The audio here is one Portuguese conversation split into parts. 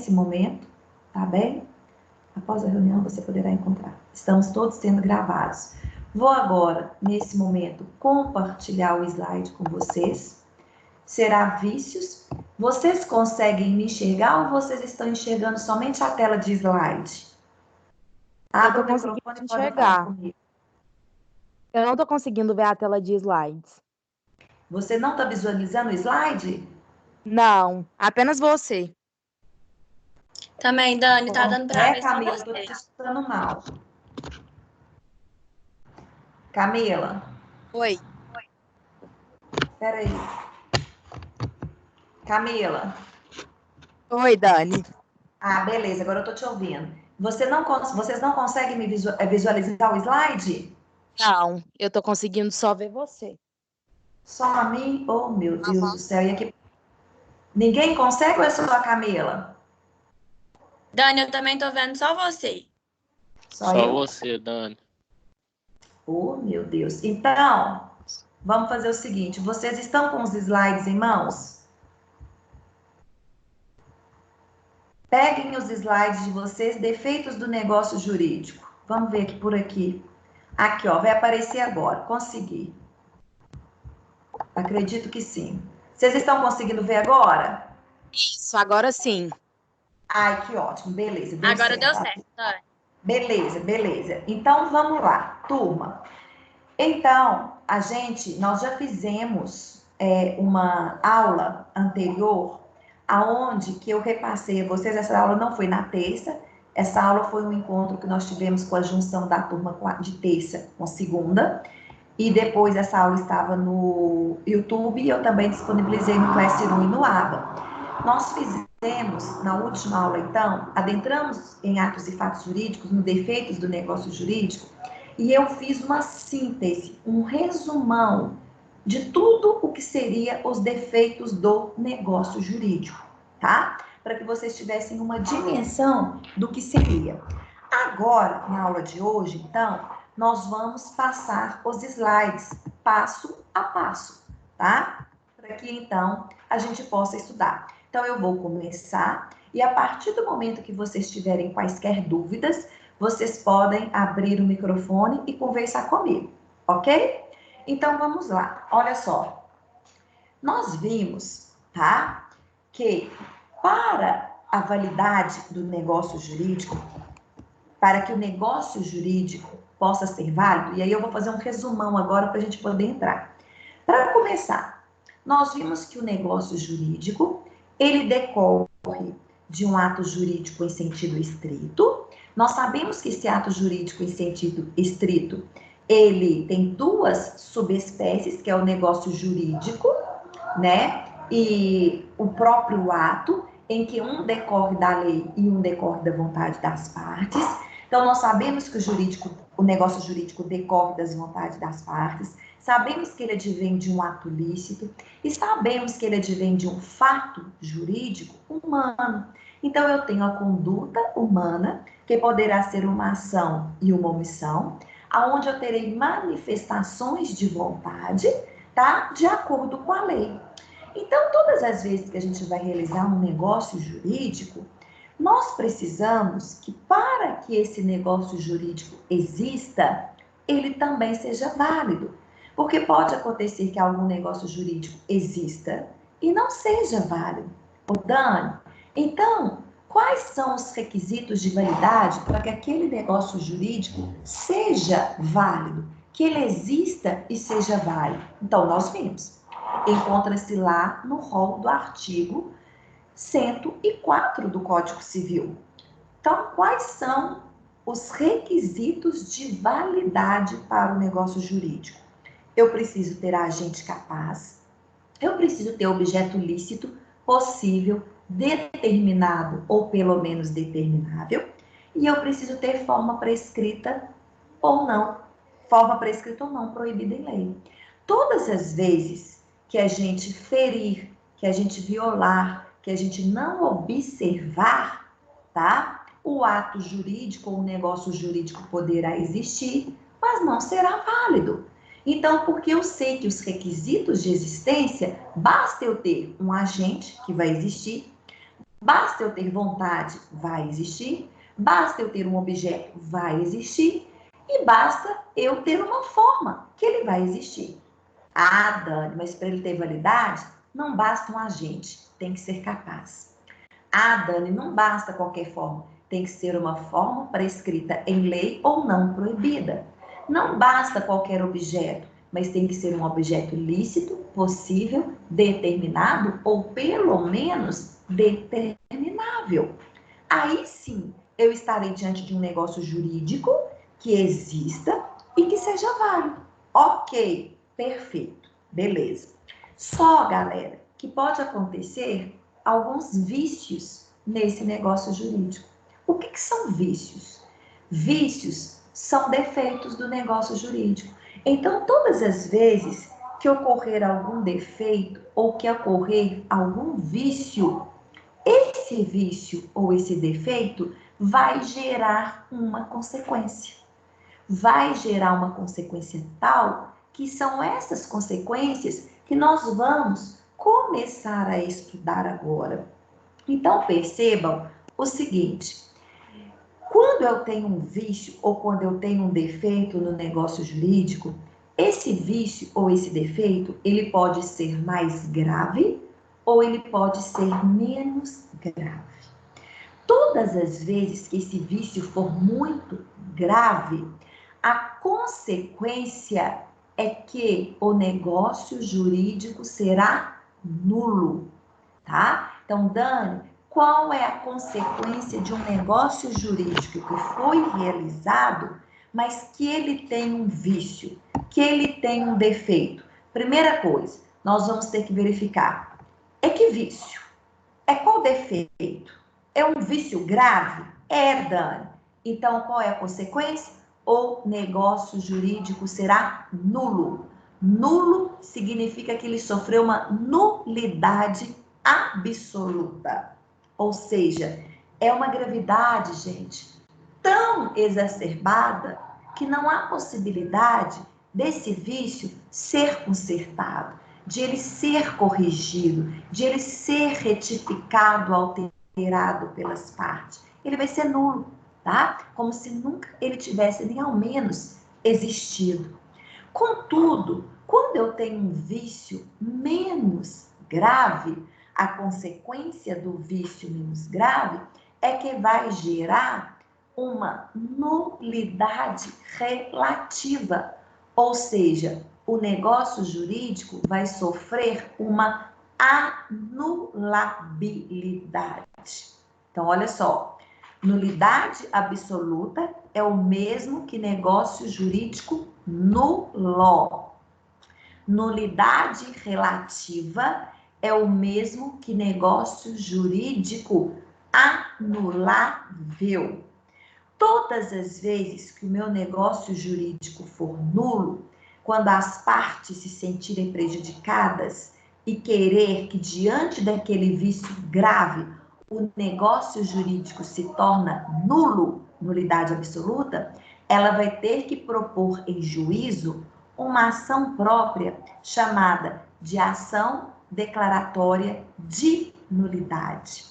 nesse momento, tá bem? Após a reunião, você poderá encontrar. Estamos todos sendo gravados. Vou agora, nesse momento, compartilhar o slide com vocês. Será vícios. Vocês conseguem me enxergar ou vocês estão enxergando somente a tela de slide? Abra o microfone e pode falar comigo. Eu não estou conseguindo ver a tela de slides. Você não está visualizando o slide? Não, apenas você. Também, Dani, tá dando pra ver só Camila, você. eu tô te escutando mal. Camila. Oi. Espera aí. Camila. Oi, Dani. Ah, beleza, agora eu tô te ouvindo. Vocês não conseguem me visualizar o slide? Não, eu tô conseguindo só ver você. Só a mim? Oh, meu Deus do céu. E aqui... Ninguém consegue ou é só a Camila? Dani, eu também tô vendo só você. Só eu? você, Dani. Oh, meu Deus. Então, vamos fazer o seguinte. Vocês estão com os slides em mãos? Peguem os slides de vocês, defeitos do negócio jurídico. Vamos ver aqui por aqui. Aqui, ó, vai aparecer agora. Consegui. Acredito que sim. Vocês estão conseguindo ver agora? Isso, agora sim. Ai, que ótimo. Beleza. Agora deu certo, Dani. Beleza, beleza. Então, vamos lá, turma. Então, nós já fizemos uma aula anterior, aonde que eu repassei a vocês, essa aula não foi na terça, essa aula foi um encontro que nós tivemos com a junção da turma de terça com segunda, e depois essa aula estava no YouTube e eu também disponibilizei no Classroom e no Aba. Nós fizemos, na última aula então, adentramos em atos e fatos jurídicos, no defeitos do negócio jurídico, e eu fiz uma síntese, um resumão de tudo o que seria os defeitos do negócio jurídico, tá? Para que vocês tivessem uma dimensão do que seria. Agora, na aula de hoje, então, nós vamos passar os slides passo a passo, tá? Para que, então, a gente possa estudar. Então, eu vou começar e a partir do momento que vocês tiverem quaisquer dúvidas, vocês podem abrir o microfone e conversar comigo, ok? Então, vamos lá. Olha só. Nós vimos, tá? Que para a validade do negócio jurídico, para que o negócio jurídico possa ser válido, e aí eu vou fazer um resumão agora para a gente poder entrar. Para começar, nós vimos que o negócio jurídico, ele decorre de um ato jurídico em sentido estrito. Nós sabemos que esse ato jurídico em sentido estrito, ele tem duas subespécies, que é o negócio jurídico, né? E o próprio ato, em que um decorre da lei e um decorre da vontade das partes. Então, nós sabemos que o negócio jurídico decorre das vontades das partes, sabemos que ele advém de um ato lícito e sabemos que ele advém de um fato jurídico humano. Então, eu tenho a conduta humana, que poderá ser uma ação e uma omissão, aonde eu terei manifestações de vontade, tá? De acordo com a lei. Então, todas as vezes que a gente vai realizar um negócio jurídico, nós precisamos que, para que esse negócio jurídico exista, ele também seja válido. Porque pode acontecer que algum negócio jurídico exista e não seja válido. Ô, Dani, então, quais são os requisitos de validade para que aquele negócio jurídico seja válido, que ele exista e seja válido? Então, nós vimos. Encontra-se lá no rol do artigo 104 do Código Civil. Então, quais são os requisitos de validade para o negócio jurídico? Eu preciso ter agente capaz, eu preciso ter objeto lícito, possível, determinado ou pelo menos determinável, e eu preciso ter forma prescrita ou não proibida em lei. Todas as vezes que a gente ferir, que a gente violar, que a gente não observar, tá? O ato jurídico ou o negócio jurídico poderá existir, mas não será válido. Então, porque eu sei que os requisitos de existência, basta eu ter um agente que vai existir, Basta eu ter vontade, vai existir. Basta eu ter um objeto, vai existir. E basta eu ter uma forma, que ele vai existir. Ah, Dani, mas para ele ter validade, não basta um agente, tem que ser capaz. Ah, Dani, não basta qualquer forma, tem que ser uma forma prescrita em lei ou não proibida. Não basta qualquer objeto, mas tem que ser um objeto lícito, possível, determinado ou pelo menos determinável. Aí sim, eu estarei diante de um negócio jurídico que exista e que seja válido. Ok, perfeito, beleza. Só, galera, que pode acontecer alguns vícios nesse negócio jurídico. O que são vícios? Vícios são defeitos do negócio jurídico. Então, todas as vezes que ocorrer algum defeito ou que ocorrer algum vício, esse vício ou esse defeito vai gerar uma consequência. Vai gerar uma consequência tal que são essas consequências que nós vamos começar a estudar agora. Então, percebam o seguinte: quando eu tenho um vício ou quando eu tenho um defeito no negócio jurídico, esse vício ou esse defeito, ele pode ser mais grave ou ele pode ser menos grave. Todas as vezes que esse vício for muito grave, a consequência é que o negócio jurídico será nulo, tá? Então, Dani, qual é a consequência de um negócio jurídico que foi realizado, mas que ele tem um vício, que ele tem um defeito? Primeira coisa, nós vamos ter que verificar: é que vício? É qual defeito? É um vício grave? É, Dani. Então, qual é a consequência? O negócio jurídico será nulo. Nulo significa que ele sofreu uma nulidade absoluta. Ou seja, é uma gravidade, gente, tão exacerbada que não há possibilidade desse vício ser consertado, de ele ser corrigido, de ele ser retificado, alterado pelas partes. Ele vai ser nulo, tá? Como se nunca ele tivesse nem ao menos existido. Contudo, quando eu tenho um vício menos grave, a consequência do vício menos grave é que vai gerar uma nulidade relativa, ou seja, o negócio jurídico vai sofrer uma anulabilidade. Então, olha só, nulidade absoluta é o mesmo que negócio jurídico nulo. Nulidade relativa é o mesmo que negócio jurídico anulável. Todas as vezes que o meu negócio jurídico for nulo, quando as partes se sentirem prejudicadas e querer que, diante daquele vício grave, o negócio jurídico se torna nulo, nulidade absoluta, ela vai ter que propor em juízo uma ação própria chamada de ação declaratória de nulidade.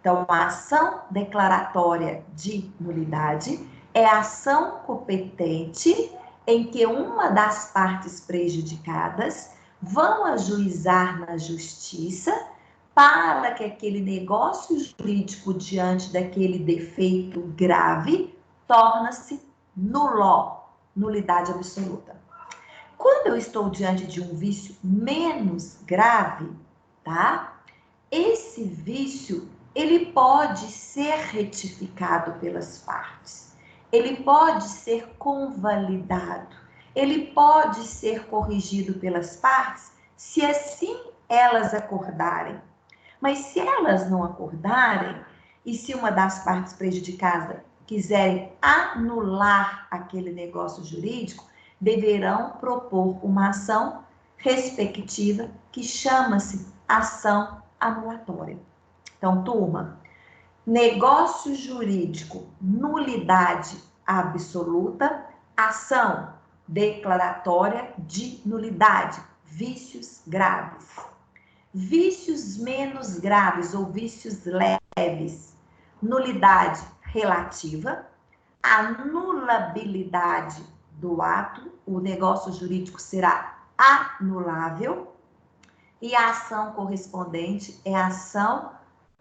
Então, a ação declaratória de nulidade é a ação competente em que uma das partes prejudicadas vão ajuizar na justiça para que aquele negócio jurídico diante daquele defeito grave torne-se nulo, nulidade absoluta. Quando eu estou diante de um vício menos grave, tá? Esse vício, ele pode ser retificado pelas partes. Ele pode ser convalidado. Ele pode ser corrigido pelas partes, se assim elas acordarem. Mas se elas não acordarem, e se uma das partes prejudicadas quiserem anular aquele negócio jurídico, deverão propor uma ação respectiva que chama-se ação anulatória. Então, turma, negócio jurídico, nulidade absoluta, ação declaratória de nulidade, vícios graves. Vícios menos graves ou vícios leves, nulidade relativa, anulabilidade do ato, o negócio jurídico será anulável, e a ação correspondente é a ação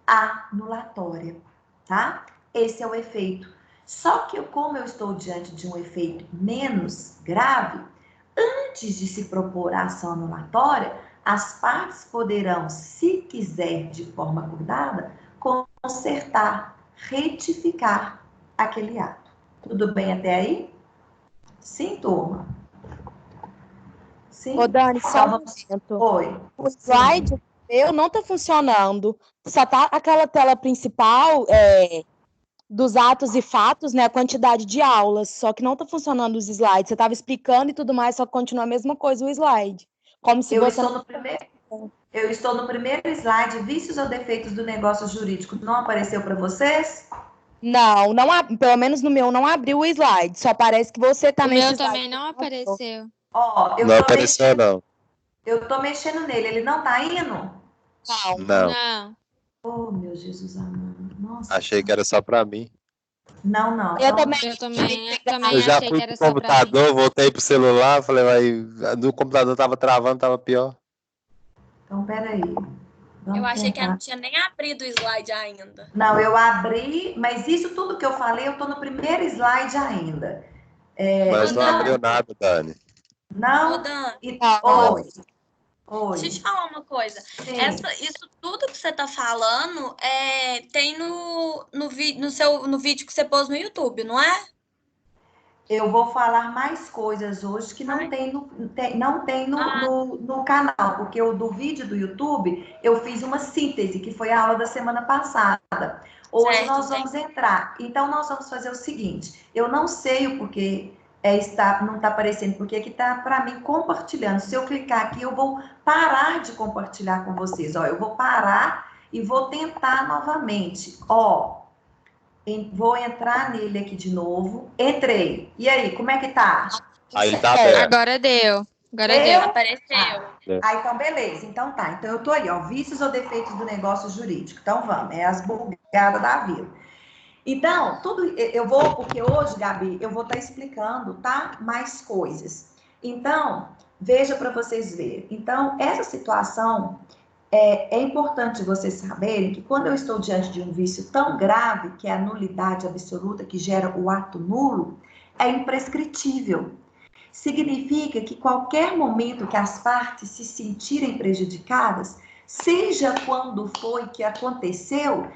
anulatória, tá? Esse é o efeito. Só que como eu estou diante de um efeito menos grave, antes de se propor a ação anulatória, as partes poderão, se quiser de forma acordada, consertar, retificar aquele ato. Tudo bem até aí? Sim, turma? Sim? Ô, Dani, só um momento. Oi. O slide meu não tá funcionando. Só tá aquela tela principal dos atos e fatos, né? A quantidade de aulas. Só que não tá funcionando os slides. Você tava explicando e tudo mais, só que continua a mesma coisa o slide. Como se você Eu estou no primeiro slide, vícios ou defeitos do negócio jurídico. Não apareceu para vocês? Não, pelo menos no meu não abriu o slide. Só parece que você tá O nesse meu slide. também não apareceu. Ó, Não apareceu, não. Eu tô mexendo nele, ele não tá indo? Não. Não. Oh, meu Jesus amado. Nossa. Achei que era só pra mim. Não, não. Eu Então, também Eu já achei fui que era pro só pra mim. computador, voltei pro celular, falei, vai, no computador tava travando, tava pior. então peraí. Eu achei que tentar. não tinha nem abrido o slide ainda. Não, eu abri, mas isso tudo que eu falei, eu tô no primeiro slide ainda. Mas não Então, abriu nada, Dani. Não? Ô, Dan, Oi. deixa eu te falar uma coisa. Sim. Isso tudo que você tá falando tem no vídeo que você pôs no YouTube, não é? Eu vou falar mais coisas hoje que não tem no canal, porque o do vídeo do YouTube eu fiz uma síntese, que foi a aula da semana passada. Hoje Certo, nós vamos entrar. Então, nós vamos fazer o seguinte: eu não sei o porquê não está aparecendo, porque aqui está para mim compartilhando. Se eu clicar aqui, eu vou parar de compartilhar com vocês. Ó, eu vou parar e vou tentar novamente. Ó. Vou entrar nele aqui de novo. Entrei. E aí, como é que tá? Aí ele tá aberto. Agora deu. Apareceu. Ah, então beleza. Então tá. Então eu tô aí, ó. Vícios ou defeitos do negócio jurídico. Então vamos, é as bugadas da vida. Então, eu vou, porque hoje, Gabi, eu vou estar explicando, tá? Mais coisas. Então, veja para vocês verem. Então, essa situação é importante vocês saberem que quando eu estou diante de um vício tão grave, que é a nulidade absoluta, que gera o ato nulo, é imprescritível. Significa que qualquer momento que as partes se sentirem prejudicadas, seja quando foi que aconteceu,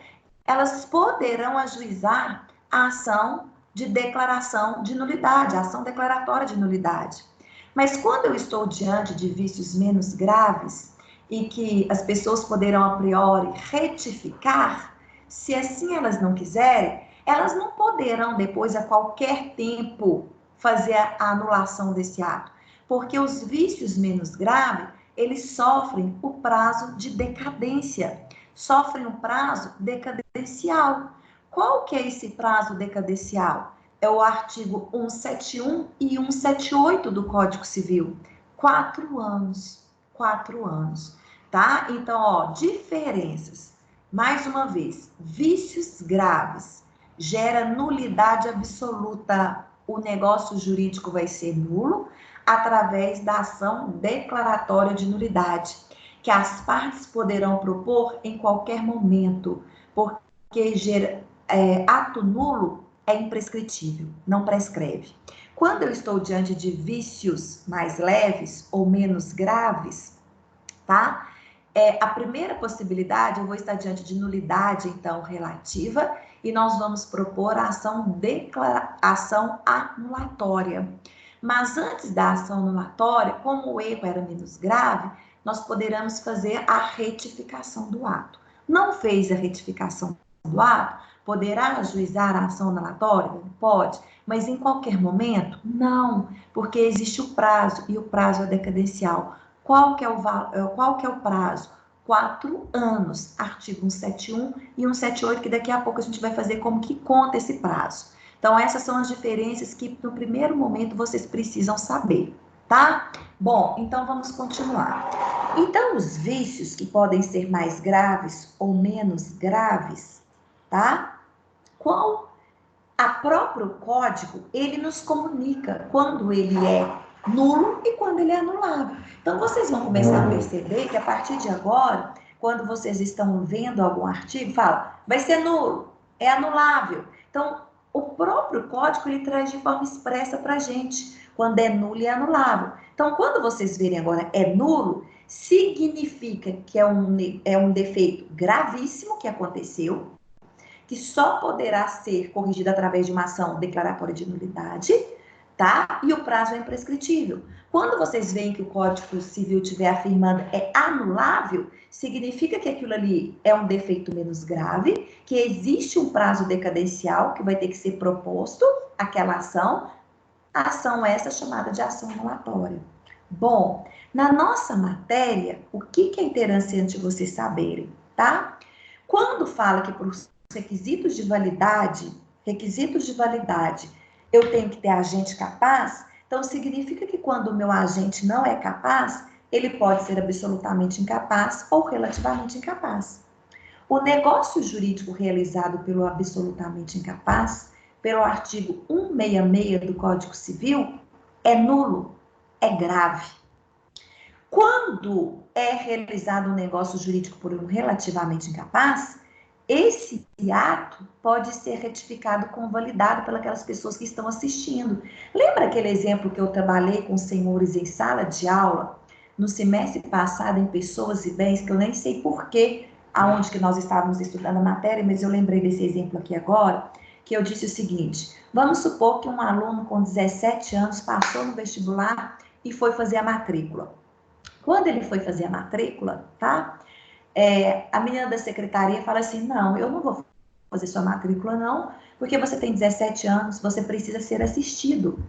elas poderão ajuizar a ação de declaração de nulidade, a ação declaratória de nulidade. Mas quando eu estou diante de vícios menos graves, e que as pessoas poderão a priori retificar, se assim elas não quiserem, elas não poderão depois a qualquer tempo fazer a anulação desse ato, porque os vícios menos graves, eles sofrem o prazo de decadência, sofrem o prazo decadencial. Qual que é esse prazo decadencial? É o artigo 171 e 178 do Código Civil. 4 anos. 4 anos, tá? Então, ó, diferenças. Mais uma vez, vícios graves gera nulidade absoluta. O negócio jurídico vai ser nulo através da ação declaratória de nulidade, que as partes poderão propor em qualquer momento, porque ato nulo é imprescritível, não prescreve. Quando eu estou diante de vícios mais leves ou menos graves, tá? A primeira possibilidade, eu vou estar diante de nulidade, então, relativa, e nós vamos propor a ação anulatória. Mas antes da ação anulatória, como o erro era menos grave, nós poderemos fazer a retificação do ato. Não fez a retificação do ato, poderá ajuizar a ação anulatória? Pode. Mas em qualquer momento? Não, porque existe o prazo, e o prazo é decadencial. Qual que é o prazo? 4 anos, artigo 171 e 178, que daqui a pouco a gente vai fazer como que conta esse prazo. Então, essas são as diferenças que, no primeiro momento, vocês precisam saber. tá? Bom, então vamos continuar. Então, os vícios que podem ser mais graves ou menos graves, tá? Qual a próprio código, ele nos comunica quando ele é nulo e quando ele é anulável. Então, vocês vão começar a perceber que a partir de agora, quando vocês estão vendo algum artigo, fala, vai ser nulo, é anulável. Então, o próprio código, ele traz de forma expressa para a gente, quando é nulo e anulável. Então, quando vocês verem agora é nulo, significa que é um defeito gravíssimo que aconteceu, que só poderá ser corrigido através de uma ação declaratória de nulidade, tá? E o prazo é imprescritível. Quando vocês veem que o Código Civil estiver afirmando é anulável, significa que aquilo ali é um defeito menos grave, que existe um prazo decadencial que vai ter que ser proposto aquela ação, a ação essa chamada de ação anulatória. Bom, na nossa matéria, o que é interessante vocês saberem, tá? Quando fala que por requisitos de validade, eu tenho que ter agente capaz, então significa que quando o meu agente não é capaz, ele pode ser absolutamente incapaz ou relativamente incapaz. O negócio jurídico realizado pelo absolutamente incapaz, pelo artigo 166 do Código Civil, é nulo, é grave. Quando é realizado um negócio jurídico por um relativamente incapaz, esse ato pode ser retificado, convalidado pelas pessoas que estão assistindo. Lembra aquele exemplo que eu trabalhei com os senhores em sala de aula, no semestre passado, em Pessoas e Bens, que eu nem sei porquê, aonde que nós estávamos estudando a matéria, mas eu lembrei desse exemplo aqui agora, que eu disse o seguinte, vamos supor que um aluno com 17 anos passou no vestibular e foi fazer a matrícula. Quando ele foi fazer a matrícula, tá? A menina da secretaria fala assim, não, eu não vou fazer sua matrícula não, porque você tem 17 anos, você precisa ser assistido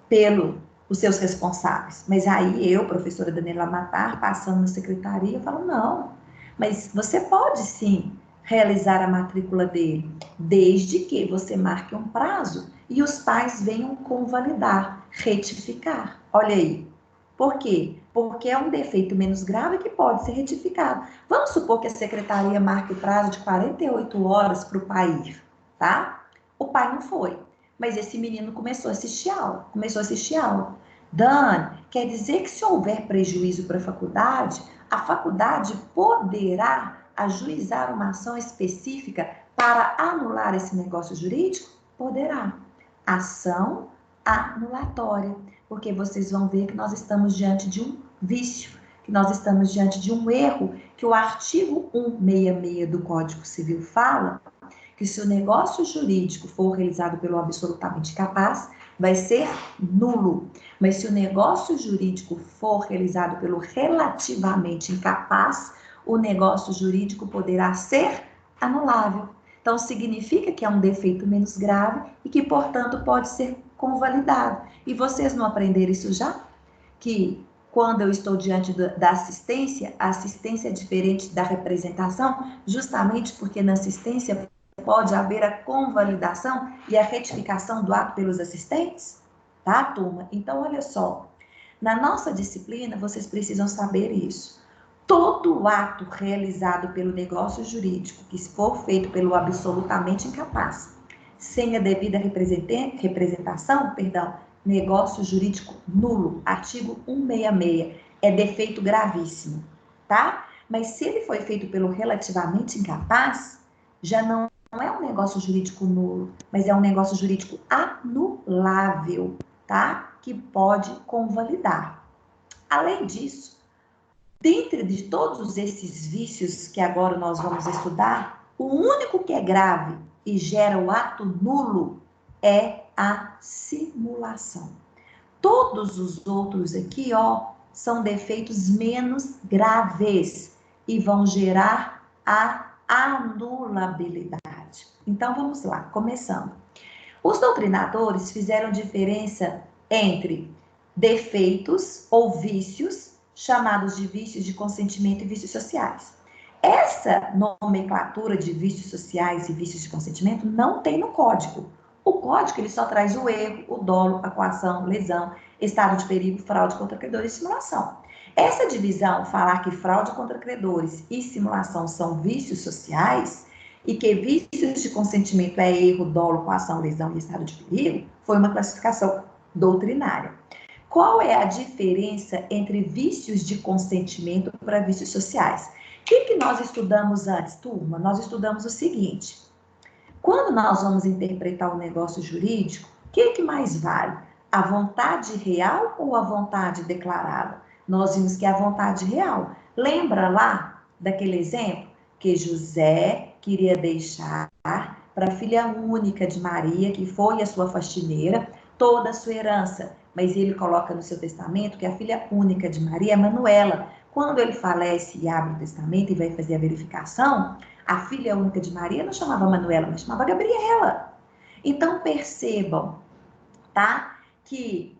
pelos seus responsáveis. Mas aí eu, professora Daniela Matar, passando na secretaria, eu falo, não, mas você pode sim realizar a matrícula dele, desde que você marque um prazo e os pais venham convalidar, retificar. Olha aí. Por quê? Porque é um defeito menos grave que pode ser retificado. Vamos supor que a secretaria marque o prazo de 48 horas para o pai ir, tá? O pai não foi, mas esse menino começou a assistir aula. Dani, quer dizer que se houver prejuízo para a faculdade poderá ajuizar uma ação específica para anular esse negócio jurídico? Poderá. Ação anulatória, porque vocês vão ver que nós estamos diante de um vício, que nós estamos diante de um erro, que o artigo 166 do Código Civil fala que se o negócio jurídico for realizado pelo absolutamente capaz, vai ser nulo. Mas se o negócio jurídico for realizado pelo relativamente incapaz, o negócio jurídico poderá ser anulável. Então, significa que é um defeito menos grave e que, portanto, pode ser convalidado. E vocês não aprenderam isso já? Que quando eu estou diante da assistência, a assistência é diferente da representação, justamente porque na assistência pode haver a convalidação e a retificação do ato pelos assistentes? Tá, turma? Então, olha só. Na nossa disciplina, vocês precisam saber isso. Todo ato realizado pelo negócio jurídico que for feito pelo absolutamente incapaz, sem a devida representação, negócio jurídico nulo, artigo 166, é defeito gravíssimo, tá? Mas se ele foi feito pelo relativamente incapaz, já não é um negócio jurídico nulo, mas é um negócio jurídico anulável, tá? Que pode convalidar. Além disso, dentre de todos esses vícios que agora nós vamos estudar, o único que é grave e gera o ato nulo é a simulação. Todos os outros aqui, ó, são defeitos menos graves e vão gerar a anulabilidade. Então, vamos lá, começando. Os doutrinadores fizeram diferença entre defeitos ou vícios, chamados de vícios de consentimento e vícios sociais. Essa nomenclatura de vícios sociais e vícios de consentimento não tem no código. O código, ele só traz o erro, o dolo, a coação, lesão, estado de perigo, fraude contra credores e simulação. Essa divisão, falar que fraude contra credores e simulação são vícios sociais e que vícios de consentimento é erro, dolo, coação, lesão e estado de perigo, foi uma classificação doutrinária. Qual é a diferença entre vícios de consentimento para vícios sociais? O que nós estudamos antes, turma? Nós estudamos o seguinte: quando nós vamos interpretar o negócio jurídico, o que mais vale? A vontade real ou a vontade declarada? Nós vimos que é a vontade real. Lembra lá daquele exemplo que José queria deixar para a filha única de Maria, que foi a sua faxineira, toda a sua herança. Mas ele coloca no seu testamento que a filha única de Maria é Manuela. Quando ele falece e abre o testamento e vai fazer a verificação, a filha única de Maria não chamava Manuela, mas chamava Gabriela. Então, percebam, tá? Que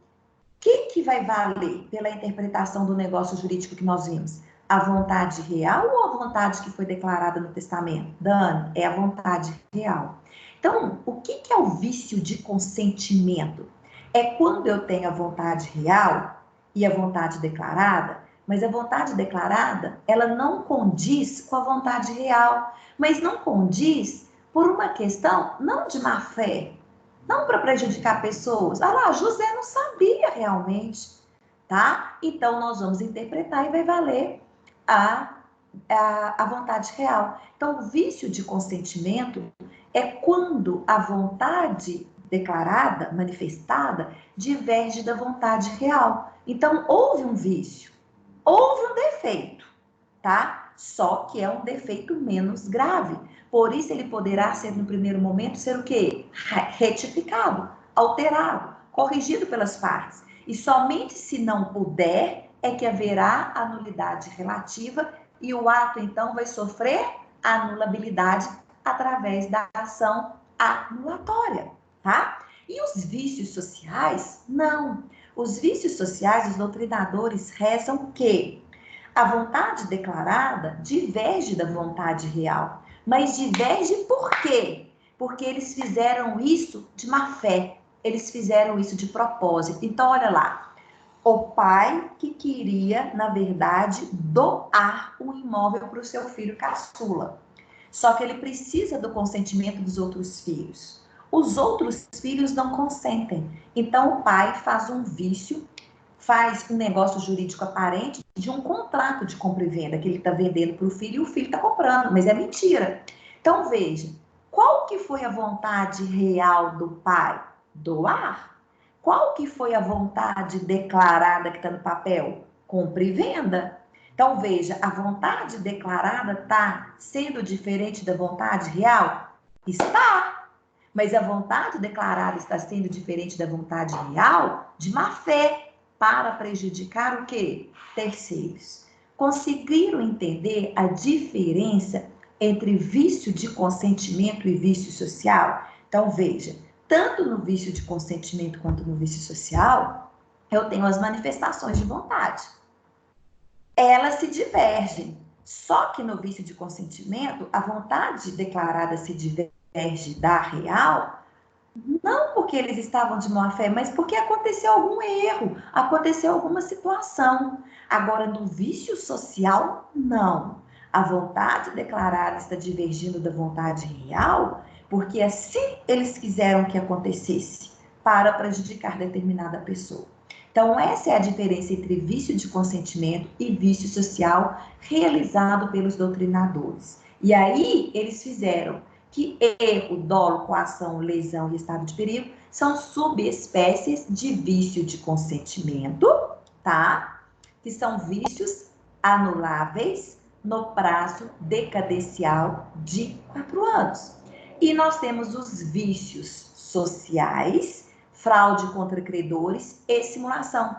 vai valer pela interpretação do negócio jurídico que nós vimos? A vontade real ou a vontade que foi declarada no testamento? Dani, é a vontade real. Então, o que é o vício de consentimento? É quando eu tenho a vontade real e a vontade declarada, mas a vontade declarada, ela não condiz com a vontade real, mas não condiz por uma questão não de má fé, não para prejudicar pessoas. Ah lá, José não sabia realmente, tá? Então, nós vamos interpretar e vai valer a vontade real. Então, o vício de consentimento é quando a vontade declarada, manifestada, diverge da vontade real. Então, houve um vício, houve um defeito, tá? Só que é um defeito menos grave. Por isso, ele poderá ser, no primeiro momento, ser o quê? Retificado, alterado, corrigido pelas partes. E somente se não puder, é que haverá a nulidade relativa e o ato, então, vai sofrer anulabilidade através da ação anulatória, tá? E os vícios sociais? Não. Os vícios sociais, os doutrinadores rezam que a vontade declarada diverge da vontade real. Mas diverge por quê? Porque eles fizeram isso de má fé. Eles fizeram isso de propósito. Então, olha lá. O pai que queria, na verdade, doar um imóvel para o seu filho caçula. Só que ele precisa do consentimento dos outros filhos. Os outros filhos não consentem. Então, o pai faz um vício, faz um negócio jurídico aparente de um contrato de compra e venda que ele está vendendo para o filho e o filho está comprando, mas é mentira. Então, veja, qual que foi a vontade real do pai? Doar. Qual que foi a vontade declarada que está no papel? Compra e venda. Então, veja, a vontade declarada está sendo diferente da vontade real? Está. Mas a vontade declarada está sendo diferente da vontade real de má fé, para prejudicar o quê? Terceiros. Conseguiram entender a diferença entre vício de consentimento e vício social? Então, veja, tanto no vício de consentimento quanto no vício social, eu tenho as manifestações de vontade. Elas se divergem. Só que no vício de consentimento, a vontade declarada se diverge da real, não porque eles estavam de má fé, mas porque aconteceu algum erro, aconteceu alguma situação. Agora, no vício social, não. A vontade declarada está divergindo da vontade real, porque assim eles quiseram que acontecesse, para prejudicar determinada pessoa. Então, essa é a diferença entre vício de consentimento e vício social realizado pelos doutrinadores. E aí, eles fizeram que erro, dolo, coação, lesão e estado de perigo são subespécies de vício de consentimento, tá? Que são vícios anuláveis no prazo decadencial de 4 anos. E nós temos os vícios sociais, fraude contra credores e simulação.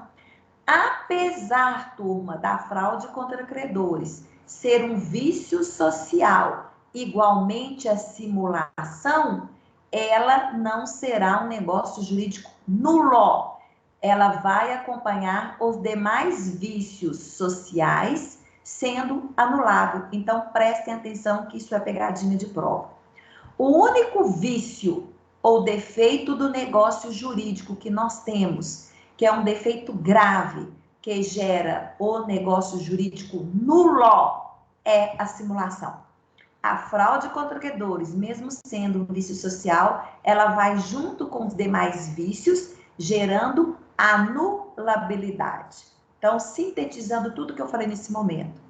Apesar, turma, da fraude contra credores ser um vício social, igualmente a simulação, ela não será um negócio jurídico nulo. Ela vai acompanhar os demais vícios sociais sendo anulável. Então, prestem atenção que isso é pegadinha de prova. O único vício ou defeito do negócio jurídico que nós temos, que é um defeito grave, que gera o negócio jurídico nulo, é a simulação. A fraude contra credores, mesmo sendo um vício social, ela vai junto com os demais vícios, gerando anulabilidade. Então, sintetizando tudo que eu falei nesse momento.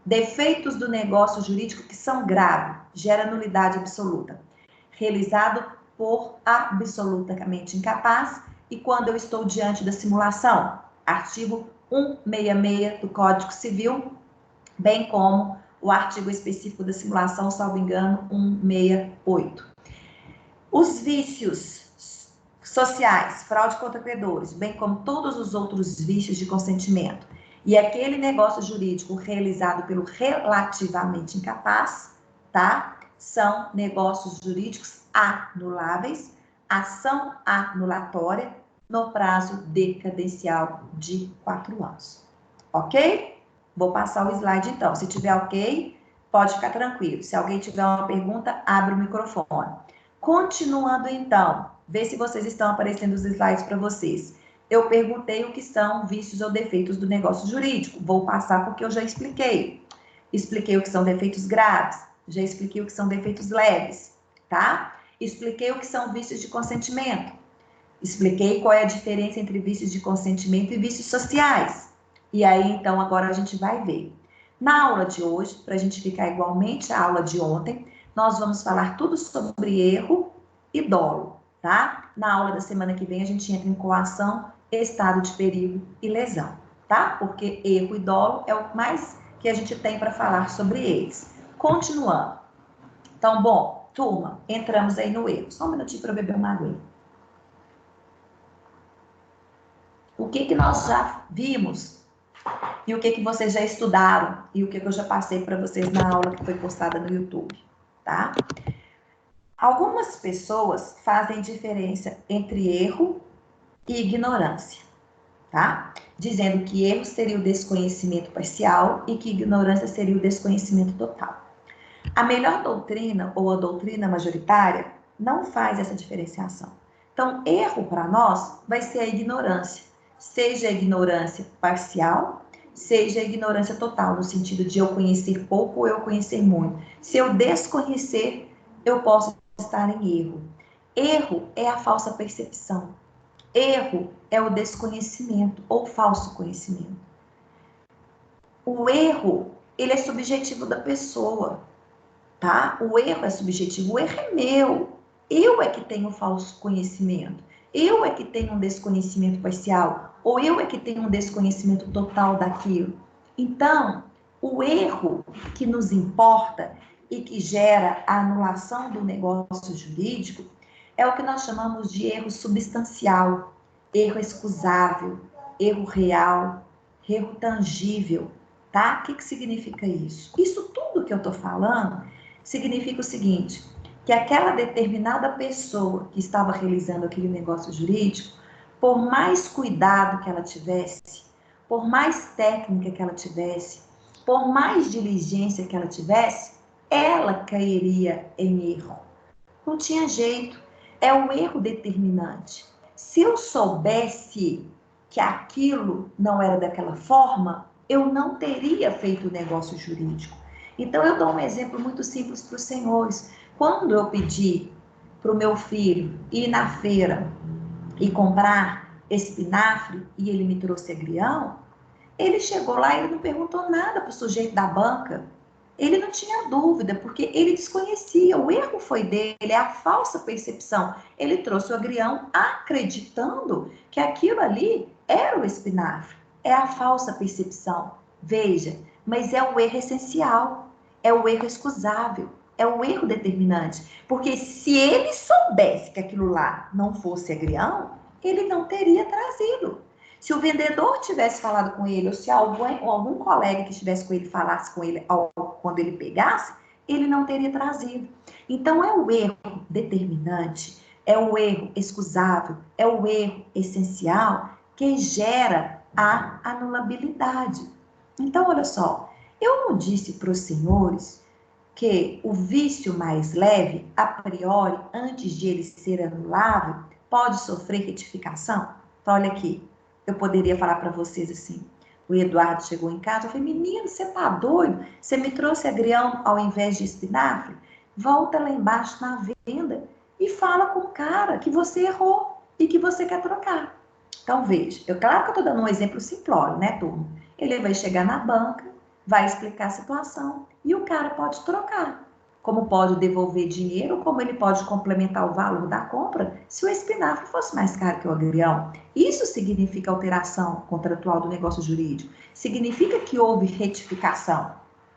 Defeitos do negócio jurídico que são graves, gera nulidade absoluta. Realizado por absolutamente incapaz, e quando eu estou diante da simulação, artigo 166 do Código Civil, bem como o artigo específico da simulação, salvo engano, 168. Os vícios sociais, fraude contra credores, bem como todos os outros vícios de consentimento, e aquele negócio jurídico realizado pelo relativamente incapaz, tá? São negócios jurídicos anuláveis, ação anulatória no prazo decadencial de 4 anos. Ok? Vou passar o slide então. Se tiver ok, pode ficar tranquilo. Se alguém tiver uma pergunta, abre o microfone. Continuando então, vê se vocês estão aparecendo os slides para vocês. Eu perguntei o que são vícios ou defeitos do negócio jurídico. Vou passar porque eu já expliquei. Expliquei o que são defeitos graves. Já expliquei o que são defeitos leves, tá? Expliquei o que são vícios de consentimento. Expliquei qual é a diferença entre vícios de consentimento e vícios sociais. E aí, então, agora a gente vai ver. Na aula de hoje, para a gente ficar igualmente à aula de ontem, nós vamos falar tudo sobre erro e dolo, tá? Na aula da semana que vem, a gente entra em coação, estado de perigo e lesão, tá? Porque erro e dolo é o mais que a gente tem para falar sobre eles. Continuando. Então, bom, turma, entramos aí no erro. Só um minutinho para eu beber uma água. O que nós já vimos e o que vocês já estudaram e o que eu já passei para vocês na aula que foi postada no YouTube, tá? Algumas pessoas fazem diferença entre erro e ignorância, tá? Dizendo que erro seria o desconhecimento parcial e que ignorância seria o desconhecimento total. A melhor doutrina ou a doutrina majoritária não faz essa diferenciação. Então, erro para nós vai ser a ignorância, seja a ignorância parcial, seja a ignorância total, no sentido de eu conhecer pouco ou eu conhecer muito. Se eu desconhecer, eu posso estar em erro. Erro é a falsa percepção. Erro é o desconhecimento ou falso conhecimento. O erro, ele é subjetivo da pessoa, tá? O erro é subjetivo, o erro é meu. Eu é que tenho falso conhecimento. Eu é que tenho um desconhecimento parcial, ou eu é que tenho um desconhecimento total daquilo. Então, o erro que nos importa e que gera a anulação do negócio jurídico é o que nós chamamos de erro substancial, erro excusável, erro real, erro tangível, tá? O que significa isso? Isso tudo que eu tô falando significa o seguinte, que aquela determinada pessoa que estava realizando aquele negócio jurídico, por mais cuidado que ela tivesse, por mais técnica que ela tivesse, por mais diligência que ela tivesse, ela cairia em erro. Não tinha jeito. É o erro determinante. Se eu soubesse que aquilo não era daquela forma, eu não teria feito o negócio jurídico. Então, eu dou um exemplo muito simples para os senhores. Quando eu pedi para o meu filho ir na feira e comprar espinafre e ele me trouxe agrião, ele chegou lá e ele não perguntou nada para o sujeito da banca. Ele não tinha dúvida, porque ele desconhecia. O erro foi dele, é a falsa percepção. Ele trouxe o agrião acreditando que aquilo ali era o espinafre. É a falsa percepção. Veja, mas é o erro essencial. É o erro excusável, é o erro determinante. Porque se ele soubesse que aquilo lá não fosse agrião, ele não teria trazido. Se o vendedor tivesse falado com ele, ou se algum colega que estivesse com ele falasse com ele quando ele pegasse, ele não teria trazido. Então, é o erro determinante, é o erro excusável, é o erro essencial que gera a anulabilidade. Então, olha só, eu não disse para os senhores que o vício mais leve, a priori, antes de ele ser anulável, pode sofrer retificação? Então, olha aqui, eu poderia falar para vocês assim, o Eduardo chegou em casa, eu falei, menino, você tá doido? Você me trouxe agrião ao invés de espinafre? Volta lá embaixo na venda e fala com o cara que você errou e que você quer trocar. Então, veja, claro que eu estou dando um exemplo simplório, né, turma? Ele vai chegar na banca, vai explicar a situação e o cara pode trocar. Como pode devolver dinheiro, como ele pode complementar o valor da compra se o espinafre fosse mais caro que o agrião. Isso significa alteração contratual do negócio jurídico. Significa que houve retificação.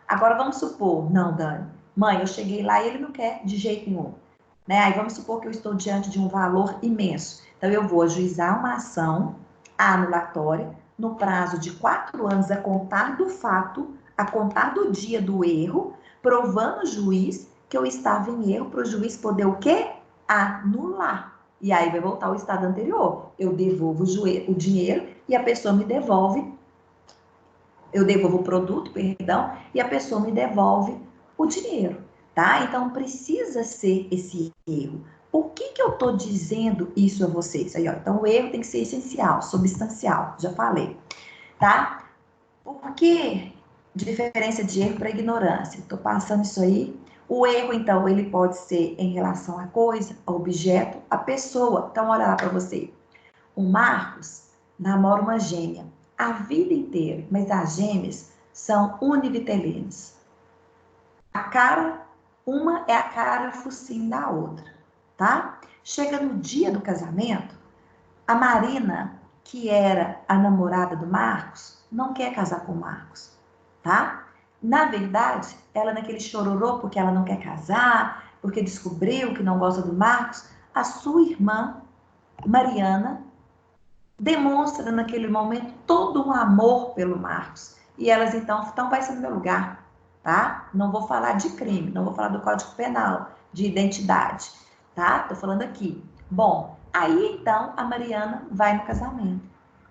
Agora, vamos supor, não, Dani, mãe, eu cheguei lá e ele não quer de jeito nenhum. Né? Aí vamos supor que eu estou diante de um valor imenso. Então, eu vou ajuizar uma ação anulatória no prazo de 4 anos a contar do fato, a contar do dia do erro, provando o juiz que eu estava em erro, para o juiz poder o quê? Anular. E aí vai voltar ao estado anterior. Eu devolvo o dinheiro e a pessoa me devolve, eu devolvo o produto, perdão, e a pessoa me devolve o dinheiro, tá? Então, precisa ser esse erro. Por que eu estou dizendo isso a vocês? Aí, ó, então, o erro tem que ser essencial, substancial, já falei, tá? Por que diferença de erro para ignorância? Estou passando isso aí. O erro, então, ele pode ser em relação à coisa, ao objeto, à pessoa. Então, olha lá para você. O Marcos namora uma gêmea a vida inteira, mas as gêmeas são univitelinas. A cara, uma é a cara focinho da outra, tá? Chega no dia do casamento, a Marina, que era a namorada do Marcos, não quer casar com o Marcos, tá? Na verdade, ela naquele chororô porque ela não quer casar, porque descobriu que não gosta do Marcos, a sua irmã, Mariana, demonstra naquele momento todo um amor pelo Marcos. E elas então vai ser no meu lugar, tá? Não vou falar de crime, não vou falar do Código Penal, de identidade, tá? Tô falando aqui. Bom, aí então a Mariana vai no casamento.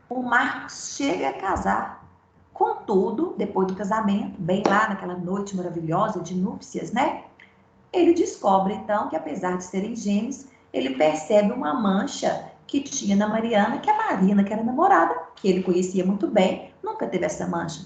O Marcos chega a casar. Contudo, depois do casamento, bem lá naquela noite maravilhosa de núpcias, né? Ele descobre então que apesar de serem gêmeos, ele percebe uma mancha que tinha na Mariana, que a Marina, que era namorada, que ele conhecia muito bem, nunca teve essa mancha.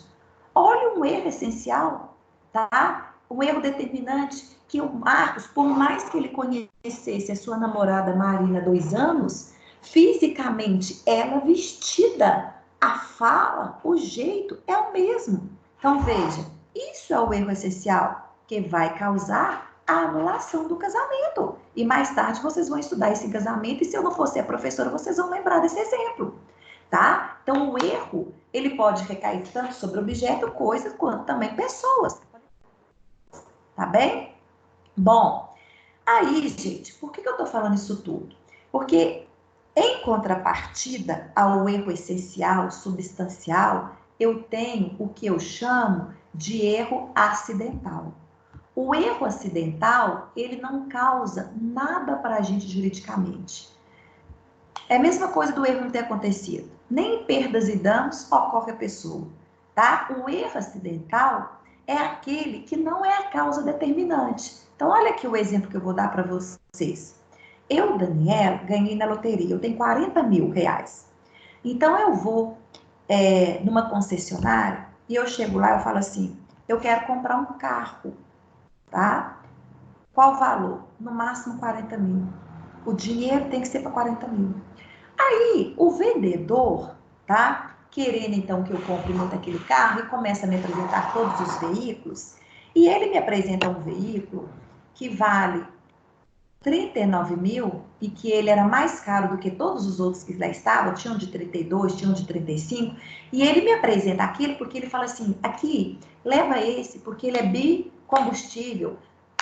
Olha um erro essencial, tá? Um erro determinante que o Marcos, por mais que ele conhecesse a sua namorada Marina há 2 anos, fisicamente ela vestida, a fala, o jeito é o mesmo. Então veja, isso é o erro essencial que vai causar a anulação do casamento. E mais tarde vocês vão estudar esse casamento e se eu não for ser a professora, vocês vão lembrar desse exemplo, tá? Então, o erro, ele pode recair tanto sobre objeto, coisas, quanto também pessoas. Tá bem? Bom, aí, gente, por que eu tô falando isso tudo? Porque, em contrapartida ao erro essencial, substancial, eu tenho o que eu chamo de erro acidental. O erro acidental, ele não causa nada para a gente juridicamente. É a mesma coisa do erro não ter acontecido. Nem perdas e danos ocorre a pessoa, tá? O erro acidental é aquele que não é a causa determinante. Então, olha aqui o exemplo que eu vou dar para vocês. Eu, Daniela, ganhei na loteria, eu tenho 40 mil reais. Então, eu vou numa concessionária e eu chego lá e eu falo assim, eu quero comprar um carro. Tá? Qual o valor? No máximo 40 mil. O dinheiro tem que ser para 40 mil. Aí, o vendedor, tá? Querendo então que eu compre muito aquele carro e começa a me apresentar todos os veículos. E ele me apresenta um veículo que vale 39 mil e que ele era mais caro do que todos os outros que lá estavam, tinham de 32, tinham de 35. E ele me apresenta aquilo porque ele fala assim, aqui, leva esse porque ele é bicombustível,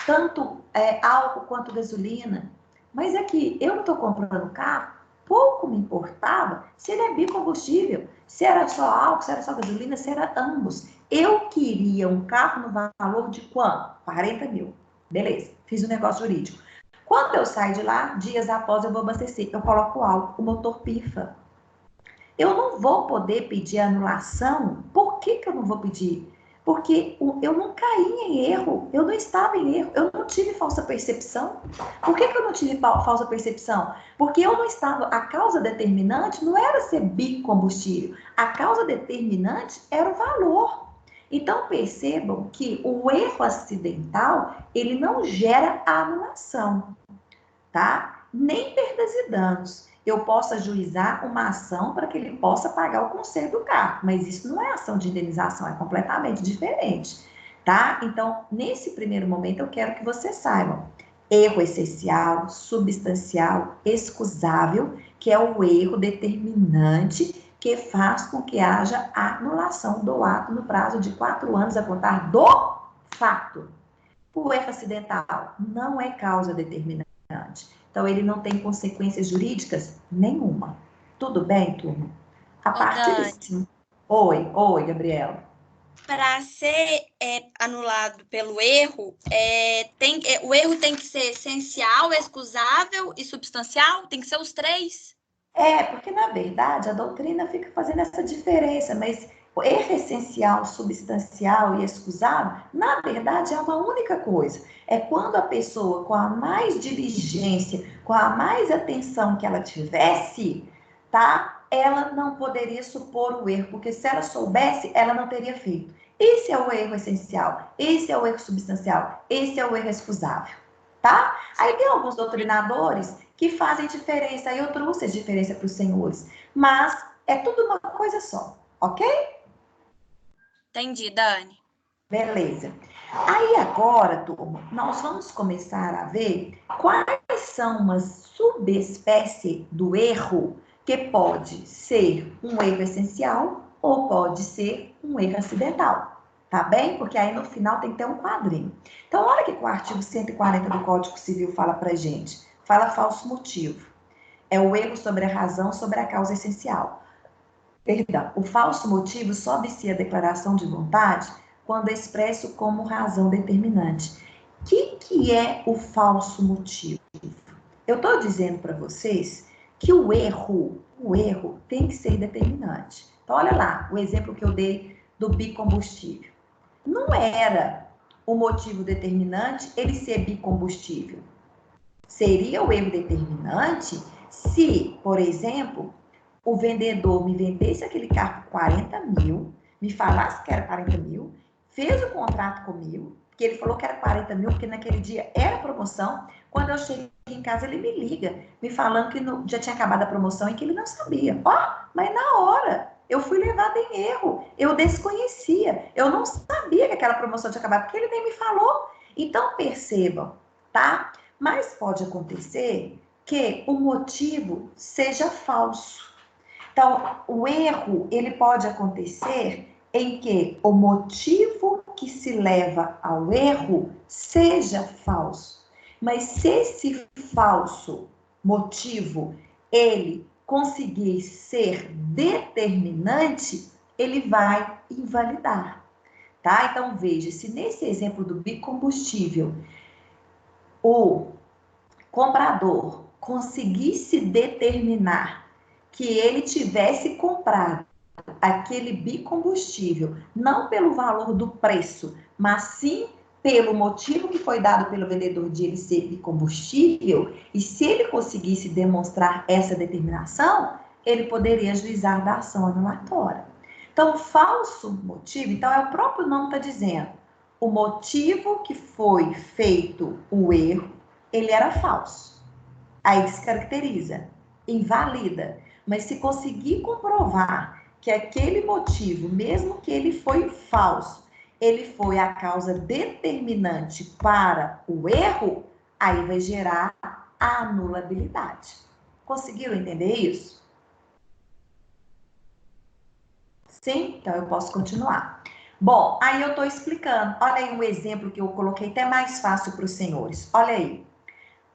tanto álcool quanto gasolina. Mas aqui, eu não estou comprando carro, pouco me importava se ele é bicombustível, se era só álcool, se era só gasolina, se era ambos. Eu queria um carro no valor de quanto? 40 mil. Beleza, fiz um negócio jurídico. Quando eu saio de lá, dias após eu vou abastecer, eu coloco o álcool, o motor pifa. Eu não vou poder pedir anulação. Por que eu não vou pedir? Porque eu não caí em erro, eu não estava em erro, eu não tive falsa percepção. Por que eu não tive falsa percepção? Porque eu não estava, a causa determinante não era ser bicombustível, a causa determinante era o valor. Então percebam que o erro acidental, ele não gera anulação, tá? Nem perdas e danos. Eu posso ajuizar uma ação para que ele possa pagar o conserto do carro, mas isso não é ação de indenização, é completamente diferente, tá? Então, nesse primeiro momento, eu quero que vocês saibam. Erro essencial, substancial, excusável, que é o erro determinante que faz com que haja anulação do ato no prazo de 4 anos a contar do fato. O erro acidental não é causa determinante. Então, ele não tem consequências jurídicas nenhuma. Tudo bem, turma? A partir desse... Oi, Gabriela. Para ser anulado pelo erro, o erro tem que ser essencial, excusável e substancial? Tem que ser os 3? Porque, na verdade, a doutrina fica fazendo essa diferença, mas o erro essencial, substancial e excusável, na verdade, é uma única coisa. É quando a pessoa, com a mais diligência, com a mais atenção que ela tivesse, tá? Ela não poderia supor o erro, porque se ela soubesse, ela não teria feito. Esse é o erro essencial, esse é o erro substancial, esse é o erro excusável, tá? Aí tem alguns doutrinadores que fazem diferença, aí eu trouxe a diferença para os senhores, mas é tudo uma coisa só, ok? Entendi, Dani. Beleza. Aí agora, turma, nós vamos começar a ver quais são umas subespécies do erro que pode ser um erro essencial ou pode ser um erro acidental, tá bem? Porque aí no final tem que ter um quadrinho. Então, olha o que o artigo 140 do Código Civil fala pra gente. Fala falso motivo. É o erro sobre a razão, sobre a causa essencial. Perdão, o falso motivo só vicia a declaração de vontade quando é expresso como razão determinante. O que é o falso motivo? Eu estou dizendo para vocês que o erro tem que ser determinante. Então, olha lá, o exemplo que eu dei do bicombustível. Não era o motivo determinante ele ser bicombustível. Seria o erro determinante se, por exemplo, o vendedor me vendesse aquele carro por 40 mil, me falasse que era 40 mil, fez o contrato comigo, que ele falou que era 40 mil, porque naquele dia era promoção. Quando eu cheguei em casa, ele me liga, me falando que já tinha acabado a promoção e que ele não sabia. Mas na hora, eu fui levada em erro, eu desconhecia, eu não sabia que aquela promoção tinha acabado, porque ele nem me falou. Então, percebam, tá? Mas pode acontecer que o motivo seja falso. Então, o erro, ele pode acontecer em que o motivo que se leva ao erro seja falso. Mas se esse falso motivo, ele conseguir ser determinante, ele vai invalidar, tá? Então, veja, se nesse exemplo do bicombustível, o comprador conseguisse determinar que ele tivesse comprado aquele bicombustível, não pelo valor do preço, mas sim pelo motivo que foi dado pelo vendedor de ele ser bicombustível, e se ele conseguisse demonstrar essa determinação, ele poderia ajuizar da ação anulatória. Então, falso motivo, então é o próprio nome está dizendo, o motivo que foi feito o erro, ele era falso. Aí descaracteriza, invalida. Mas se conseguir comprovar que aquele motivo, mesmo que ele foi falso, ele foi a causa determinante para o erro, aí vai gerar a anulabilidade. Conseguiram entender isso? Sim? Então eu posso continuar. Bom, aí eu estou explicando. Olha aí um exemplo que eu coloquei até mais fácil para os senhores. Olha aí.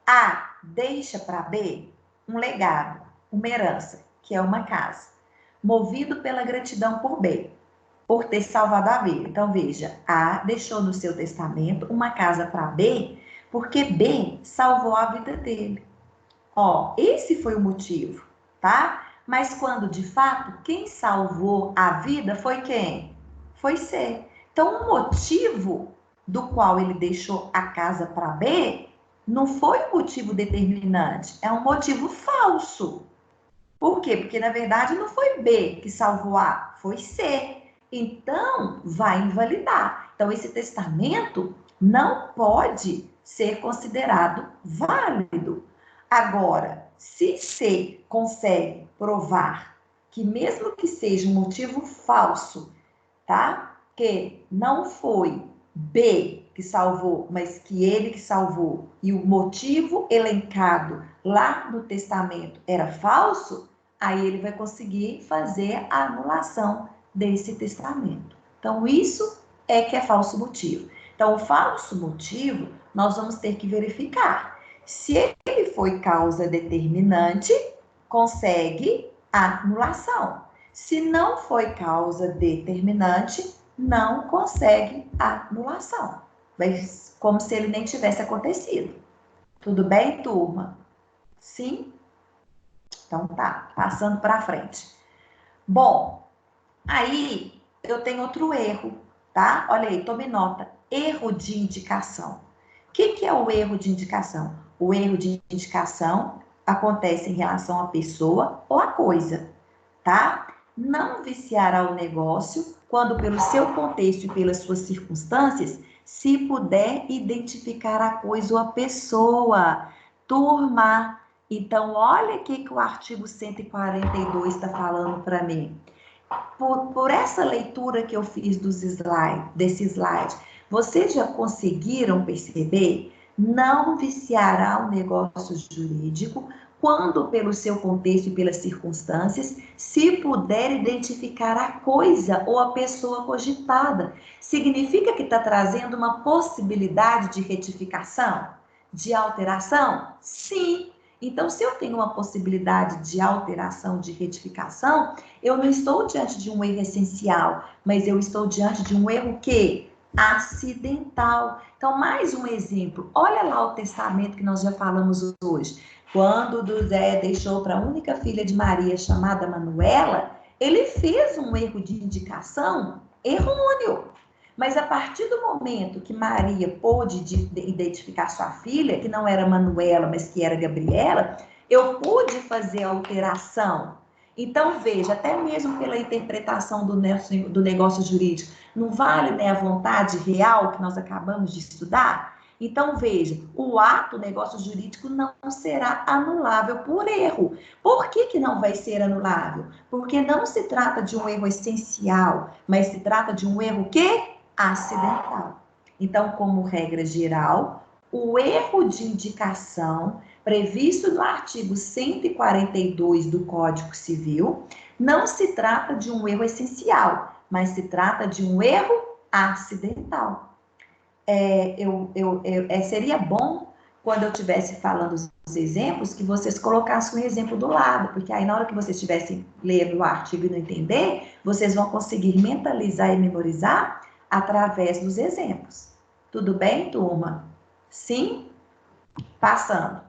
A deixa para B um legado, uma herança, que é uma casa, movido pela gratidão por B, por ter salvado a vida. Então, veja, A deixou no seu testamento uma casa para B, porque B salvou a vida dele. Esse foi o motivo, tá? Mas quando, de fato, quem salvou a vida foi quem? Foi C. Então, o motivo do qual ele deixou a casa para B não foi um motivo determinante, é um motivo falso. Por quê? Porque, na verdade, não foi B que salvou A, foi C. Então, vai invalidar. Então, esse testamento não pode ser considerado válido. Agora, se C consegue provar que, mesmo que seja um motivo falso, tá? Que não foi B que salvou, mas que ele que salvou, e o motivo elencado lá no testamento era falso, aí ele vai conseguir fazer a anulação desse testamento. Então, isso é que é falso motivo. Então, o falso motivo, nós vamos ter que verificar. Se ele foi causa determinante, consegue a anulação. Se não foi causa determinante, não consegue a anulação. Mas como se ele nem tivesse acontecido. Tudo bem, turma? Sim? Então tá, passando para frente. Bom, aí eu tenho outro erro, tá? Olha aí, tome nota. Erro de indicação. O que é o erro de indicação? O erro de indicação acontece em relação à pessoa ou à coisa, tá? Não viciará o negócio quando, pelo seu contexto e pelas suas circunstâncias, se puder identificar a coisa ou a pessoa. Turma, então olha o que o artigo 142 está falando para mim. Por essa leitura que eu fiz desse slide, vocês já conseguiram perceber? Não viciará o negócio jurídico quando, pelo seu contexto e pelas circunstâncias, se puder identificar a coisa ou a pessoa cogitada. Significa que está trazendo uma possibilidade de retificação, de alteração? Sim. Então, se eu tenho uma possibilidade de alteração, de retificação, eu não estou diante de um erro essencial, mas eu estou diante de um erro que? Acidental. Então, mais um exemplo. Olha lá o testamento que nós já falamos hoje. Quando José deixou para a única filha de Maria, chamada Manuela, ele fez um erro de indicação errôneo. Mas a partir do momento que Maria pôde identificar sua filha, que não era Manuela, mas que era Gabriela, eu pude fazer a alteração. Então, veja, até mesmo pela interpretação do negócio jurídico, não vale, né, a vontade real que nós acabamos de estudar? Então, veja, o ato, o negócio jurídico, não será anulável por erro. Por que não vai ser anulável? Porque não se trata de um erro essencial, mas se trata de um erro que? Acidental. Então, como regra geral, o erro de indicação previsto no artigo 142 do Código Civil não se trata de um erro essencial, mas se trata de um erro acidental. Seria bom, quando eu estivesse falando os exemplos, que vocês colocassem um exemplo do lado, porque aí na hora que vocês estivessem lendo o artigo e não entender, vocês vão conseguir mentalizar e memorizar através dos exemplos. Tudo bem, turma? Sim? Passando.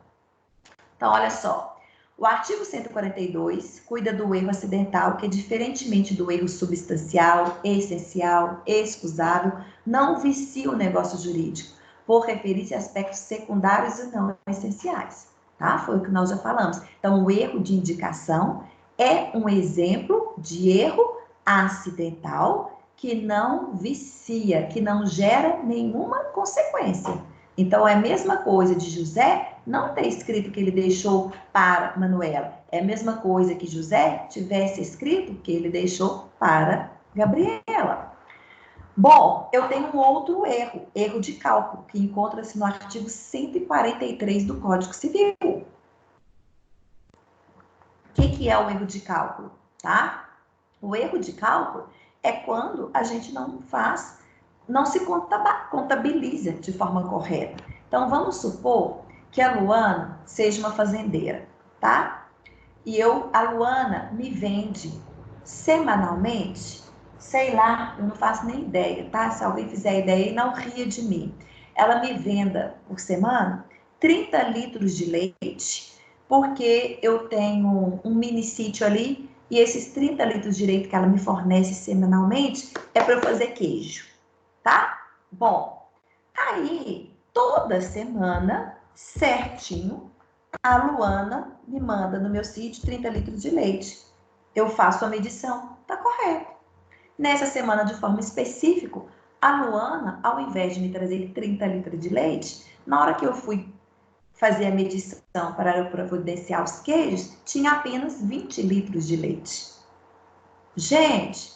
Então, olha só. O artigo 142 cuida do erro acidental, que, diferentemente do erro substancial, essencial, excusável, não vicia o negócio jurídico, por referir-se a aspectos secundários e não essenciais. Tá? Foi o que nós já falamos. Então, o erro de indicação é um exemplo de erro acidental que não vicia, que não gera nenhuma consequência. Então, é a mesma coisa de José não ter escrito que ele deixou para Manuela. É a mesma coisa que José tivesse escrito que ele deixou para Gabriela. Bom, eu tenho um outro erro, erro de cálculo, que encontra-se no artigo 143 do Código Civil. O que é o erro de cálculo, tá? O erro de cálculo é quando a gente não se contabiliza de forma correta. Então, vamos supor que a Luana seja uma fazendeira, tá? E a Luana me vende semanalmente, sei lá, eu não faço nem ideia, tá? Se alguém fizer ideia, não ria de mim. Ela me venda por semana 30 litros de leite, porque eu tenho um mini sítio ali e esses 30 litros de leite que ela me fornece semanalmente é para eu fazer queijo. Bom, aí, toda semana, certinho, a Luana me manda no meu sítio 30 litros de leite. Eu faço a medição, tá correto. Nessa semana, de forma específica, a Luana, ao invés de me trazer 30 litros de leite, na hora que eu fui fazer a medição para providenciar os queijos, tinha apenas 20 litros de leite. Gente,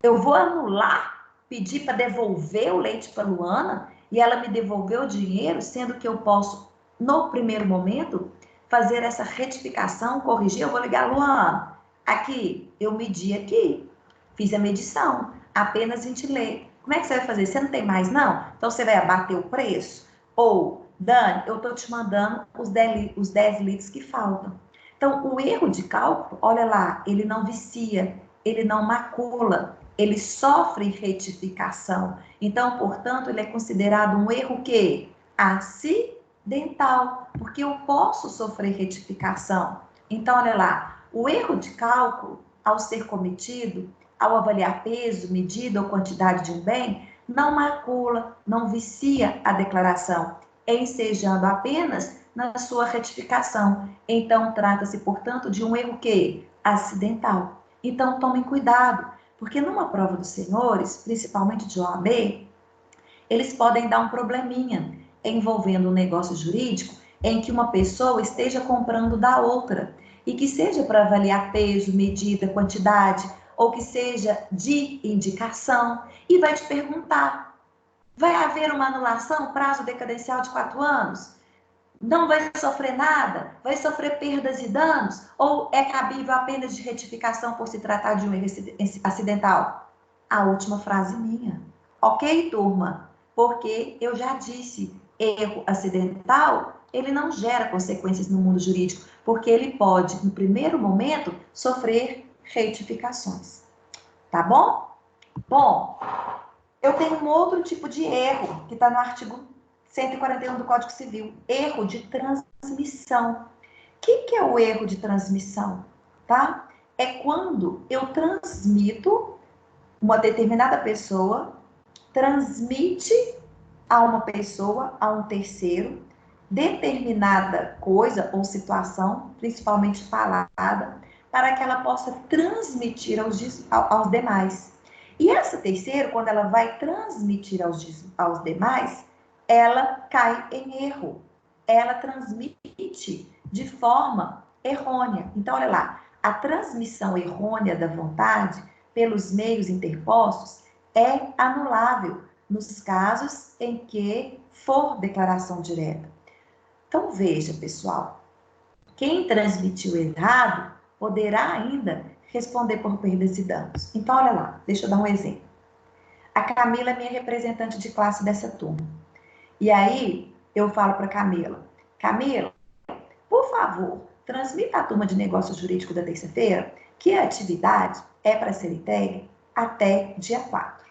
eu vou anular, pedir para devolver o leite para a Luana e ela me devolveu o dinheiro, sendo que eu posso, no primeiro momento, fazer essa retificação, corrigir. Eu vou ligar, Luana, aqui, eu medi aqui, fiz a medição, apenas 20 litros. Como é que você vai fazer? Você não tem mais, não? Então, você vai abater o preço? Ou, Dani, eu estou te mandando os 10 litros que faltam. Então, o erro de cálculo, olha lá, ele não vicia, ele não macula, ele sofre retificação. Então, portanto, ele é considerado um erro que? Acidental, porque eu posso sofrer retificação. Então, olha lá, o erro de cálculo, ao ser cometido, ao avaliar peso, medida ou quantidade de um bem, não macula, não vicia a declaração, ensejando apenas na sua retificação. Então, trata-se, portanto, de um erro que? Acidental. Então, tomem cuidado, porque numa prova dos senhores, principalmente de OAB, eles podem dar um probleminha envolvendo um negócio jurídico em que uma pessoa esteja comprando da outra e que seja para avaliar peso, medida, quantidade, ou que seja de indicação, e vai te perguntar, vai haver uma anulação, prazo decadencial de 4 anos? Não vai sofrer nada? Vai sofrer perdas e danos? Ou é cabível apenas de retificação por se tratar de um erro acidental? A última frase minha. Ok, turma? Porque eu já disse, erro acidental, ele não gera consequências no mundo jurídico, porque ele pode, no primeiro momento, sofrer retificações. Tá bom? Bom, eu tenho um outro tipo de erro, que está no artigo 141 do Código Civil, erro de transmissão. O que é o erro de transmissão? Tá? É quando eu transmito, uma determinada pessoa transmite a uma pessoa, a um terceiro, determinada coisa ou situação, principalmente falada, para que ela possa transmitir aos demais. E essa terceira, quando ela vai transmitir aos demais, ela cai em erro. Ela transmite de forma errônea. Então, olha lá, a transmissão errônea da vontade pelos meios interpostos é anulável nos casos em que for declaração direta. Então, veja, pessoal, quem transmitiu errado poderá ainda responder por perdas e danos. Então, olha lá, deixa eu dar um exemplo. A Camila é minha representante de classe dessa turma. E aí, eu falo para Camila, Camila, por favor, transmita à turma de negócio jurídico da terça-feira que a atividade é para ser entregue até dia 4.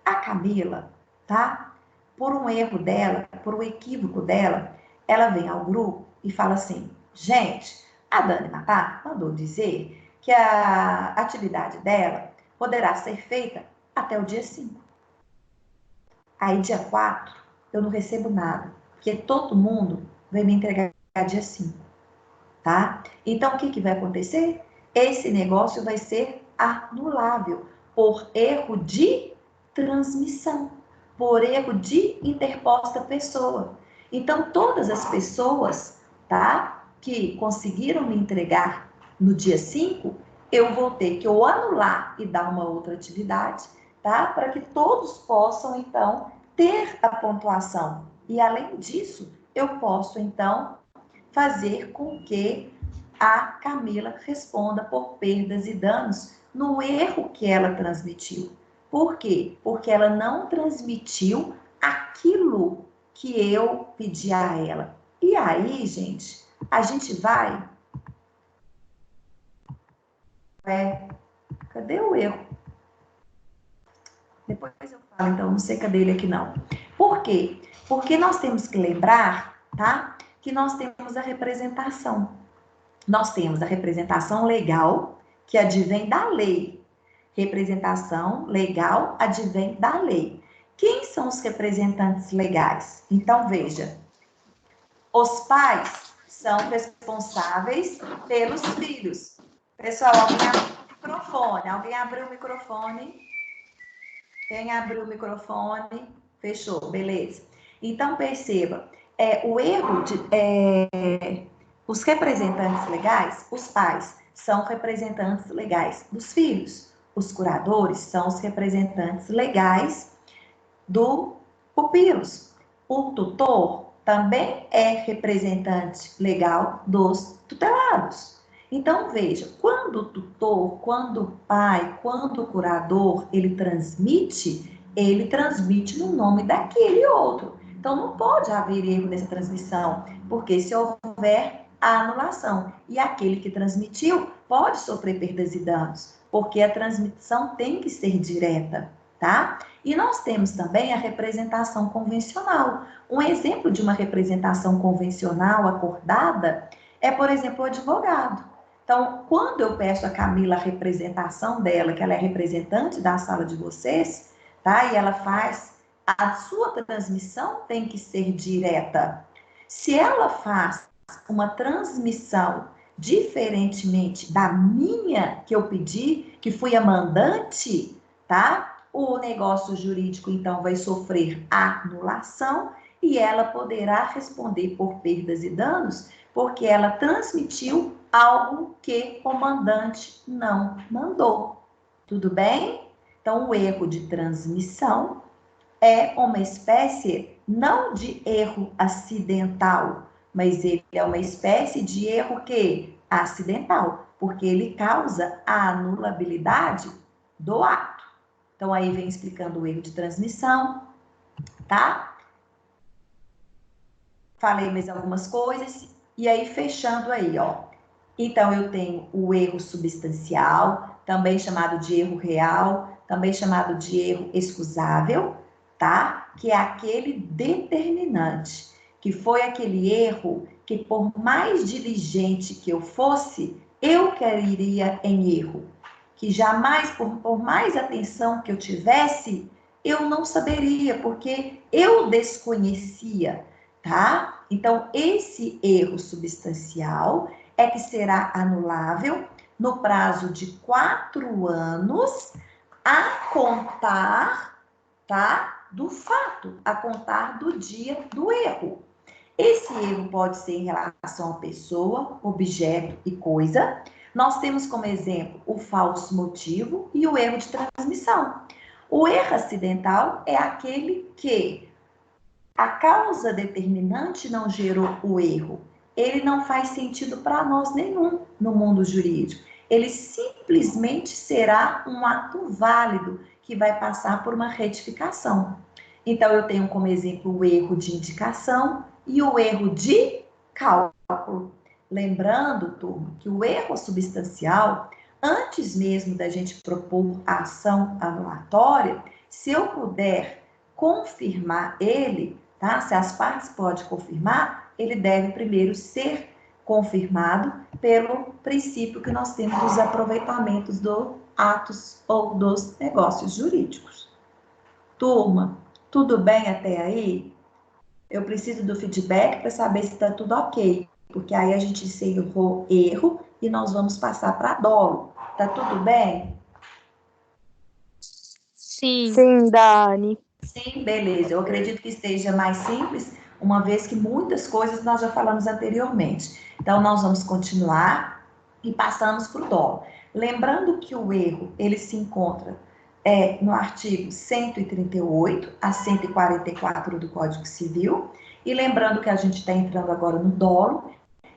A Camila, tá? Por um erro dela, por um equívoco dela, ela vem ao grupo e fala assim, gente, a Dani Matar mandou dizer que a atividade dela poderá ser feita até o dia 5. Aí, dia 4, eu não recebo nada, porque todo mundo vai me entregar dia 5, tá? Então, o que vai acontecer? Esse negócio vai ser anulável por erro de transmissão, por erro de interposta pessoa. Então, todas as pessoas, tá, que conseguiram me entregar no dia 5, eu vou ter que ou anular e dar uma outra atividade, tá, para que todos possam, então, ter a pontuação. E, além disso, eu posso, então, fazer com que a Camila responda por perdas e danos no erro que ela transmitiu. Por quê? Porque ela não transmitiu aquilo que eu pedi a ela. E aí, gente, a gente vai... Cadê o erro? Depois eu falo, então, não sei cadê ele aqui não. Por quê? Porque nós temos que lembrar, tá? Que nós temos a representação. Nós temos a representação legal, que advém da lei. Representação legal advém da lei. Quem são os representantes legais? Então, veja, os pais são responsáveis pelos filhos. Pessoal, alguém abriu o microfone? Alguém abriu o microfone? Quem abriu o microfone? Fechou, beleza. Então, perceba, o erro os representantes legais, os pais, são representantes legais dos filhos. Os curadores são os representantes legais do pupilos. O tutor também é representante legal dos tutelados. Então, veja, quando o tutor, quando o pai, quando o curador, ele transmite no nome daquele outro. Então, não pode haver erro nessa transmissão, porque se houver anulação, e aquele que transmitiu pode sofrer perdas e danos, porque a transmissão tem que ser direta, tá? E nós temos também a representação convencional. Um exemplo de uma representação convencional acordada é, por exemplo, o advogado. Então, quando eu peço a Camila a representação dela, que ela é representante da sala de vocês, tá? E ela faz, a sua transmissão tem que ser direta. Se ela faz uma transmissão diferentemente da minha que eu pedi, que fui a mandante, tá? O negócio jurídico, então, vai sofrer anulação e ela poderá responder por perdas e danos, porque ela transmitiu algo que o mandante não mandou. Tudo bem? Então, o erro de transmissão é uma espécie não de erro acidental, mas ele é uma espécie de erro que acidental, porque ele causa a anulabilidade do ato. Então, aí vem explicando o erro de transmissão, tá? Falei mais algumas coisas, e aí fechando aí, ó. Então, eu tenho o erro substancial, também chamado de erro real, também chamado de erro excusável, tá? Que é aquele determinante, que foi aquele erro que, por mais diligente que eu fosse, eu cairia em erro. Que jamais, por mais atenção que eu tivesse, eu não saberia, porque eu desconhecia, tá? Então, esse erro substancial é que será anulável no prazo de 4 anos a contar, tá? Do fato, a contar do dia do erro. Esse erro pode ser em relação a pessoa, objeto e coisa. Nós temos como exemplo o falso motivo e o erro de transmissão. O erro acidental é aquele que a causa determinante não gerou o erro. Ele não faz sentido para nós nenhum no mundo jurídico. Ele simplesmente será um ato válido que vai passar por uma retificação. Então, eu tenho como exemplo o erro de indicação e o erro de cálculo. Lembrando, turma, que o erro substancial, antes mesmo da gente propor a ação anulatória, se eu puder confirmar ele, tá? Se as partes podem confirmar, ele deve primeiro ser confirmado pelo princípio que nós temos dos aproveitamentos dos atos ou dos negócios jurídicos. Turma, tudo bem até aí? Eu preciso do feedback para saber se está tudo ok, porque aí a gente encerrou erro e nós vamos passar para dolo. Tá tudo bem? Sim. Sim, Dani. Sim, beleza. Eu acredito que esteja mais simples, uma vez que muitas coisas nós já falamos anteriormente. Então, nós vamos continuar e passamos para o dolo. Lembrando que o erro, ele se encontra no artigo 138 a 144 do Código Civil. E lembrando que a gente está entrando agora no dolo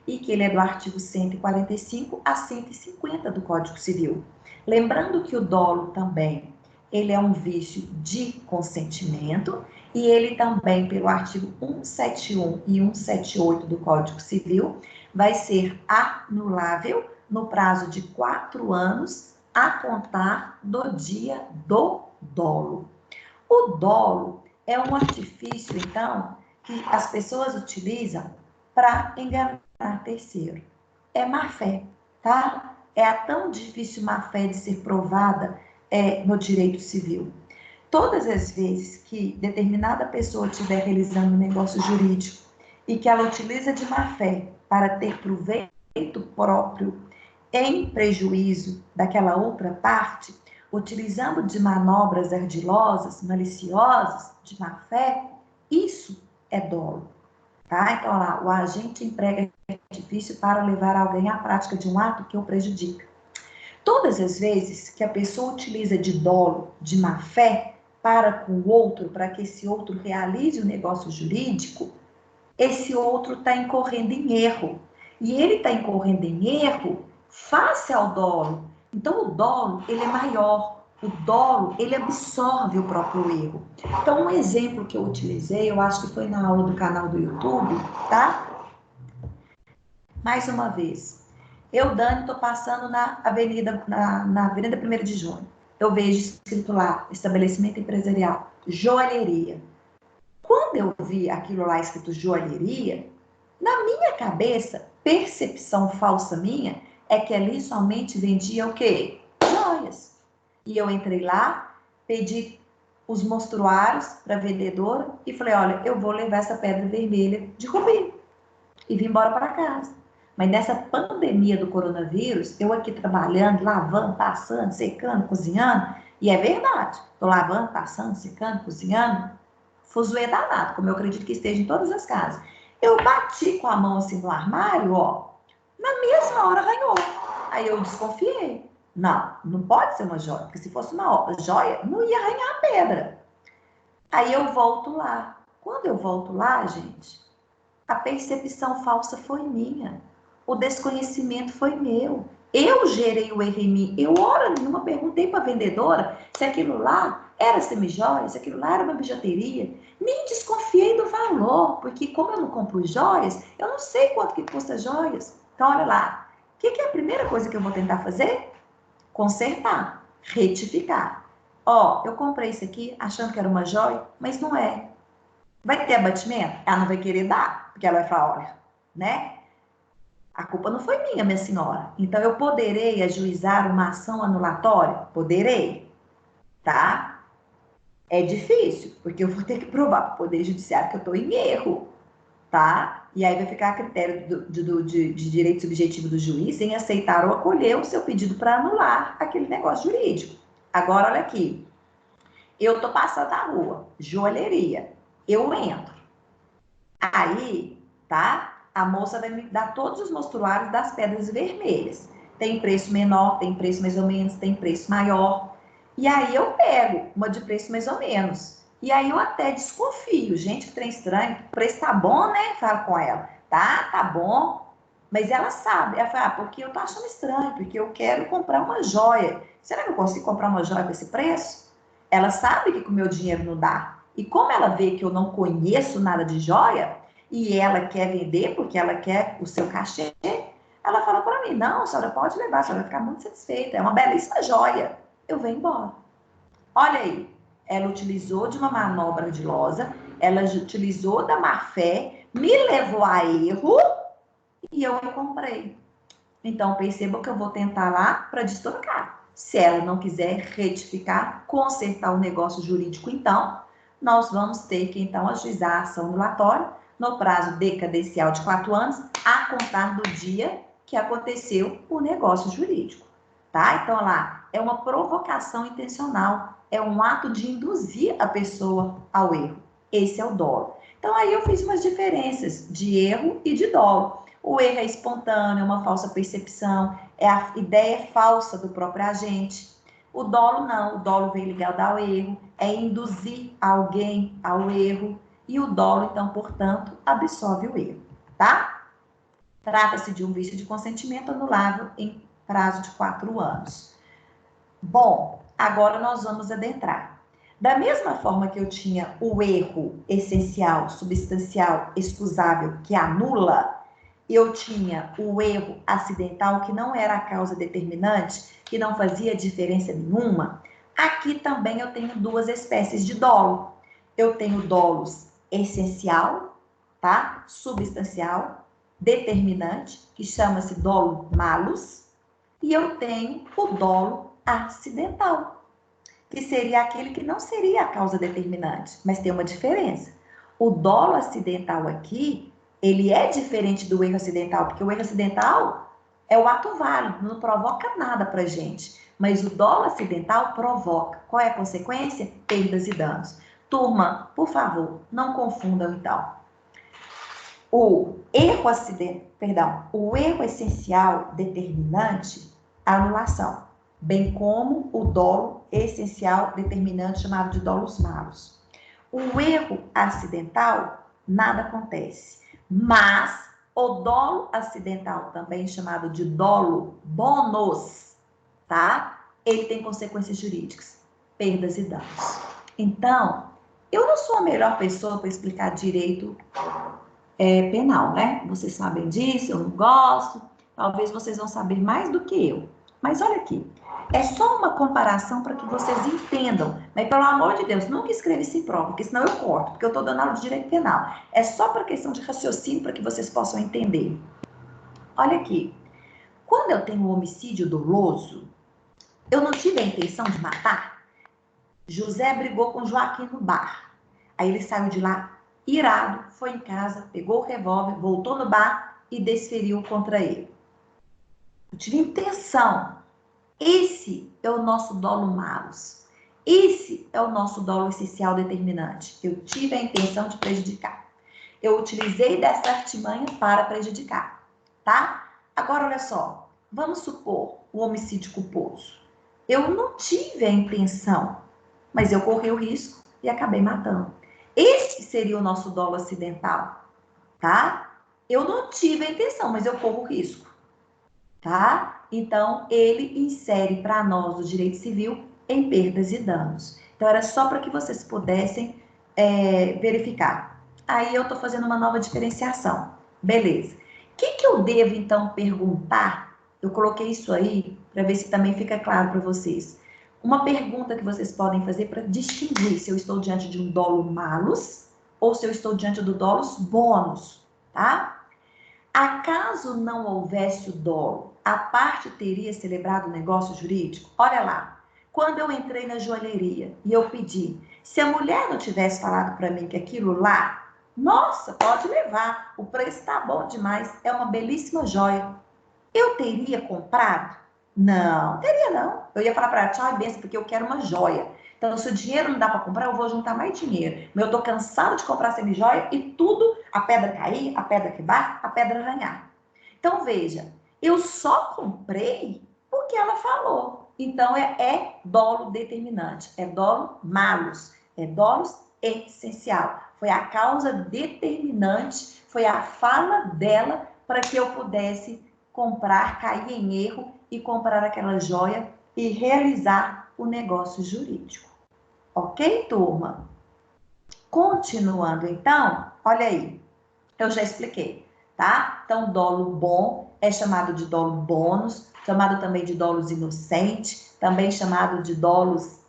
e que ele é do artigo 145 a 150 do Código Civil. Lembrando que o dolo também ele é um vício de consentimento e ele também, pelo artigo 171 e 178 do Código Civil, vai ser anulável no prazo de 4 anos a contar do dia do dolo. O dolo é um artifício, então, que as pessoas utilizam para enganar terceiro. É má-fé, tá? É a tão difícil má-fé de ser provada no direito civil. todas as vezes que determinada pessoa estiver realizando um negócio jurídico e que ela utiliza de má fé para ter proveito próprio em prejuízo daquela outra parte, utilizando de manobras ardilosas, maliciosas, de má fé, isso é dolo, tá? Então, lá, o agente emprega artifício para levar alguém à prática de um ato que o prejudica. Todas as vezes que a pessoa utiliza de dolo, de má fé, para com o outro, para que esse outro realize o negócio jurídico, esse outro está incorrendo em erro. E ele está incorrendo em erro face ao dolo. Então, o dolo, ele é maior. O dolo, ele absorve o próprio erro. Então, um exemplo que eu utilizei, eu acho que foi na aula do canal do YouTube, tá? Mais uma vez. Eu, Dani, estou passando na Avenida 1º de Junho. Eu vejo escrito lá, estabelecimento empresarial, joalheria. Quando eu vi aquilo lá escrito joalheria, na minha cabeça, percepção falsa minha, é que ali somente vendia o quê? Joias. E eu entrei lá, pedi os mostruários para a vendedora e falei, olha, eu vou levar essa pedra vermelha de rubi. E vim embora para casa. Mas nessa pandemia do coronavírus, eu aqui trabalhando, lavando, passando, secando, cozinhando, e é verdade, tô lavando, passando, secando, cozinhando, fuzuê danado, como eu acredito que esteja em todas as casas. Eu bati com a mão assim no armário, ó, na mesma hora arranhou. Aí eu desconfiei. Não pode ser uma joia, porque se fosse uma joia, não ia arranhar a pedra. Aí eu volto lá. Quando eu volto lá, gente, a percepção falsa foi minha. O desconhecimento foi meu. Eu gerei o erro em mim. Eu, hora nenhuma, perguntei para a vendedora se aquilo lá era semijoia, se aquilo lá era uma bijuteria. Nem desconfiei do valor, porque como eu não compro joias, eu não sei quanto que custa joias. Então, olha lá. O que é a primeira coisa que eu vou tentar fazer? Consertar, retificar. Ó, eu comprei isso aqui achando que era uma joia, mas não é. Vai ter abatimento? Ela não vai querer dar, porque ela vai falar, olha, né? A culpa não foi minha senhora. Então, eu poderei ajuizar uma ação anulatória? Poderei, tá? É difícil, porque eu vou ter que provar para o Poder Judiciário que eu estou em erro, tá? E aí vai ficar a critério de direito subjetivo do juiz em aceitar ou acolher o seu pedido para anular aquele negócio jurídico. Agora, olha aqui. Eu tô passando na rua, joalheria. Eu entro. Aí, tá? A moça vai me dar todos os mostruários das pedras vermelhas. Tem preço menor, tem preço mais ou menos, tem preço maior. E aí eu pego uma de preço mais ou menos. E aí eu até desconfio. Gente, que trem estranho. O preço tá bom, né? Falo com ela. Tá bom. Mas ela sabe. Ela fala, porque eu tô achando estranho, porque eu quero comprar uma joia. Será que eu consigo comprar uma joia com esse preço? Ela sabe que com o meu dinheiro não dá. E como ela vê que eu não conheço nada de joia, e ela quer vender porque ela quer o seu cachê, ela fala para mim, não, a senhora pode levar, a senhora vai ficar muito satisfeita, é uma belíssima joia. Eu venho embora. Olha aí, ela utilizou de uma manobra ardilosa, ela utilizou da má fé, me levou a erro e eu comprei. Então, perceba que eu vou tentar lá para destrocar. Se ela não quiser retificar, consertar o negócio jurídico, então, nós vamos ter que, então, ajuizar a ação anulatória no prazo decadencial de 4 anos, a contar do dia que aconteceu o negócio jurídico, tá? Então, lá, é uma provocação intencional, é um ato de induzir a pessoa ao erro. Esse é o dolo. Então, aí eu fiz umas diferenças de erro e de dolo. O erro é espontâneo, é uma falsa percepção, é a ideia falsa do próprio agente. O dolo não, o dolo vem ligado ao erro, é induzir alguém ao erro, e o dolo, então, portanto, absolve o erro, tá? Trata-se de um vício de consentimento anulável em prazo de 4 anos. Bom, agora nós vamos adentrar. Da mesma forma que eu tinha o erro essencial, substancial, excusável, que anula, eu tinha o erro acidental, que não era a causa determinante, que não fazia diferença nenhuma. Aqui também eu tenho 2 espécies de dolo. Eu tenho dolos essencial, tá? Substancial, determinante, que chama-se dolo malus, e eu tenho o dolo acidental, que seria aquele que não seria a causa determinante, mas tem uma diferença. O dolo acidental aqui, ele é diferente do erro acidental, porque o erro acidental é o ato válido, não provoca nada pra gente. Mas o dolo acidental provoca. Qual é a consequência? Perdas e danos. Turma, por favor, não confundam então. O erro essencial determinante, anulação, bem como o dolo essencial determinante chamado de dolos malos. O erro acidental, nada acontece, mas o dolo acidental, também chamado de dolo bônus, tá? Ele tem consequências jurídicas, perdas e danos. Então, eu não sou a melhor pessoa para explicar direito penal, né? Vocês sabem disso, eu não gosto. Talvez vocês vão saber mais do que eu. Mas olha aqui, é só uma comparação para que vocês entendam. Mas, pelo amor de Deus, nunca escreva isso em prova, porque senão eu corto, porque eu estou dando aula de direito penal. É só para questão de raciocínio, para que vocês possam entender. Olha aqui, quando eu tenho um homicídio doloso, eu não tive a intenção de matar. José brigou com Joaquim no bar. Aí ele saiu de lá irado, foi em casa, pegou o revólver, voltou no bar e desferiu contra ele. Eu tive intenção. Esse é o nosso dolo malus. Esse é o nosso dolo essencial determinante. Eu tive a intenção de prejudicar. Eu utilizei dessa artimanha para prejudicar, tá? Agora, olha só. Vamos supor o homicídio culposo. Eu não tive a intenção, mas eu corri o risco e acabei matando. Esse seria o nosso dolo acidental, tá? Eu não tive a intenção, mas eu corro o risco, tá? Então, ele insere para nós o direito civil em perdas e danos. Então, era só para que vocês pudessem verificar. Aí, eu estou fazendo uma nova diferenciação. Beleza. O que eu devo, então, perguntar? Eu coloquei isso aí para ver se também fica claro para vocês. Uma pergunta que vocês podem fazer para distinguir se eu estou diante de um dolo malus ou se eu estou diante do dolos bônus, tá? Acaso não houvesse o dolo, a parte teria celebrado o negócio jurídico? Olha lá, quando eu entrei na joalheria e eu pedi, se a mulher não tivesse falado para mim que aquilo lá, nossa, pode levar, o preço está bom demais, é uma belíssima joia, eu teria comprado? Não, teria não. Eu ia falar para ela, tchau e benção, porque eu quero uma joia. Então, se o dinheiro não dá para comprar, eu vou juntar mais dinheiro. Mas eu tô cansada de comprar semi-joia e tudo, a pedra cair, a pedra quebrar, a pedra arranhar. Então, veja, eu só comprei porque ela falou. Então, é dolo determinante, é dolo malus, é dolos essencial. Foi a causa determinante, foi a fala dela para que eu pudesse comprar, cair em erro e comprar aquela joia e realizar o negócio jurídico. Ok, turma? Continuando, então, olha aí, eu já expliquei, tá? Então, dolo bom é chamado de dolo bônus, chamado também de dolos inocente, também chamado de dolos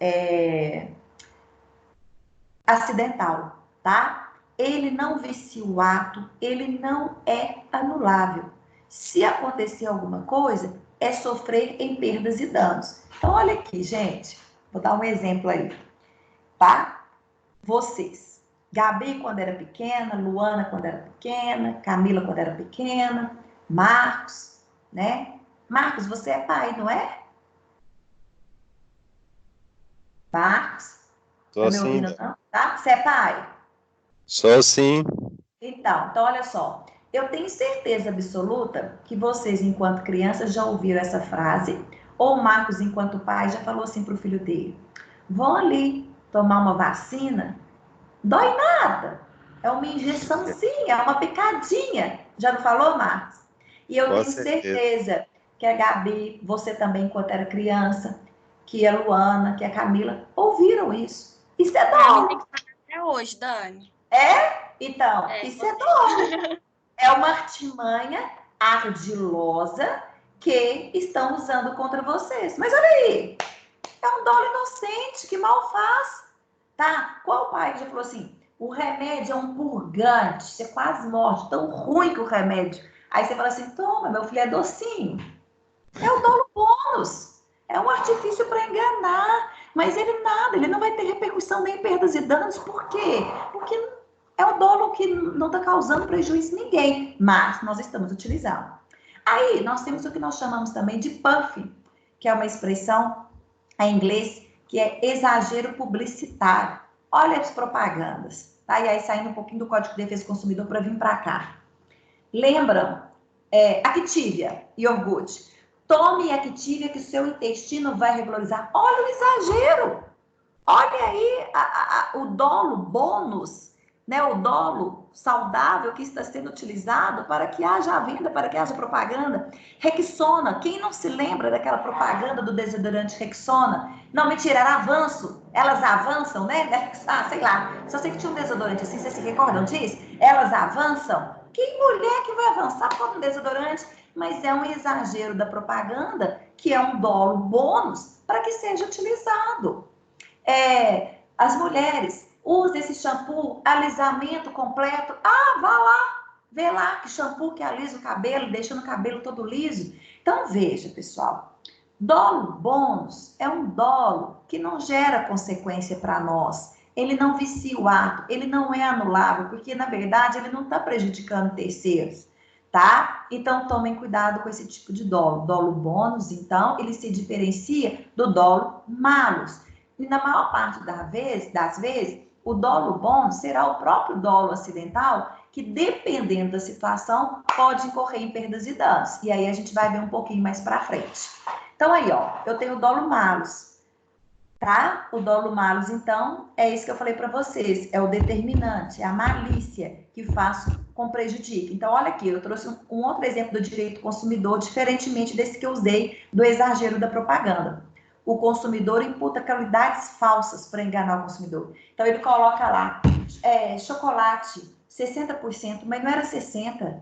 acidental, tá? Ele não vicia o ato, ele não é anulável. Se acontecer alguma coisa, é sofrer em perdas e danos. Então, olha aqui, gente. Vou dar um exemplo aí, tá? Vocês. Gabi, quando era pequena, Luana, quando era pequena, Camila, quando era pequena, Marcos, né? Marcos, você é pai, não é? Marcos? Sou Tá me sim. ouvindo, não? Tá? Você é pai? Sou sim. Então, olha só. Eu tenho certeza absoluta que vocês, enquanto crianças, já ouviram essa frase, ou o Marcos, enquanto pai, já falou assim para o filho dele: vão ali tomar uma vacina, dói nada, é uma injeçãozinha, é uma picadinha. Já não falou, Marcos? E eu Com tenho certeza. certeza que a Gabi, você também, enquanto era criança, que a Luana, que a Camila, ouviram isso. Isso é Pra mim dó. tem que falar até hoje, Dani. Então, isso é dó. É uma artimanha ardilosa que estão usando contra vocês. Mas olha aí, é um dolo inocente que mal faz, tá? Qual pai que já falou assim, o remédio é um purgante, você quase morre, tão ruim que o remédio. Aí você fala assim, toma, meu filho, é docinho. É o dolo bônus. É um artifício para enganar. Mas ele não vai ter repercussão nem em perdas e danos. Por quê? Porque é o dolo que não está causando prejuízo a ninguém, mas nós estamos utilizando. Aí, nós temos o que nós chamamos também de puff, que é uma expressão em inglês que é exagero publicitário. Olha as propagandas, tá? E aí, saindo um pouquinho do Código de Defesa do Consumidor para vir para cá. Lembram? Activia, iogurte. Tome Activia que o seu intestino vai regularizar. Olha o exagero. Olha aí o dolo bônus, né? O dolo saudável que está sendo utilizado para que haja venda, para que haja propaganda. Rexona, quem não se lembra daquela propaganda do desodorante Rexona? Não, mentira, era Avanço. Elas avançam, né? Sei lá. Só sei que tinha um desodorante assim, vocês se recordam disso? Elas avançam. Que mulher que vai avançar por causa do desodorante? Mas é um exagero da propaganda, que é um dolo bônus para que seja utilizado. As mulheres usam esse shampoo, alisamento completo. Vá lá, vê lá que shampoo que alisa o cabelo, deixando o cabelo todo liso. Então, veja, pessoal, dolo bônus é um dolo que não gera consequência para nós. Ele não vicia o ato, ele não é anulável, porque, na verdade, ele não está prejudicando terceiros, tá? Então, tomem cuidado com esse tipo de dolo. Dolo bônus, então, ele se diferencia do dolo malus. E na maior parte das vezes, o dolo bônus será o próprio dolo acidental, que, dependendo da situação, pode incorrer em perdas e danos. E aí a gente vai ver um pouquinho mais para frente. Então, aí, ó, eu tenho o dolo malus, tá? O dolo malus, então, é isso que eu falei para vocês, é o determinante, é a malícia que faz com prejudique. Então, olha aqui, eu trouxe um outro exemplo do direito consumidor, diferentemente desse que eu usei do exagero da propaganda. O consumidor imputa qualidades falsas para enganar o consumidor. Então, ele coloca lá, chocolate, 60%, mas não era 60%,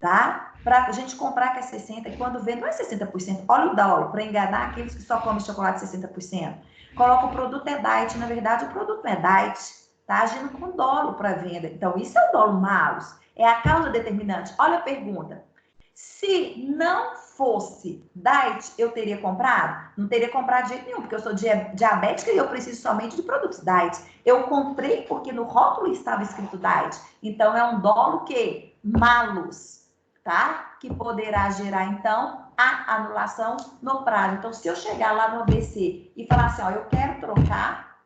tá? Para a gente comprar que é 60%, e quando vê, não é 60%. Olha o dolo, para enganar aqueles que só comem chocolate 60%. Coloca o produto é diet, na verdade, o produto não é diet, tá agindo com dolo para venda. Então, isso é o dolo malus, é a causa determinante. Olha a pergunta. Se não fosse diet, eu teria comprado? Não teria comprado de jeito nenhum, porque eu sou diabética e eu preciso somente de produtos diet. Eu comprei porque no rótulo estava escrito diet. Então, é um dolo que malus, tá? Que poderá gerar, então, a anulação no prazo. Então, se eu chegar lá no ABC e falar assim, ó, eu quero trocar,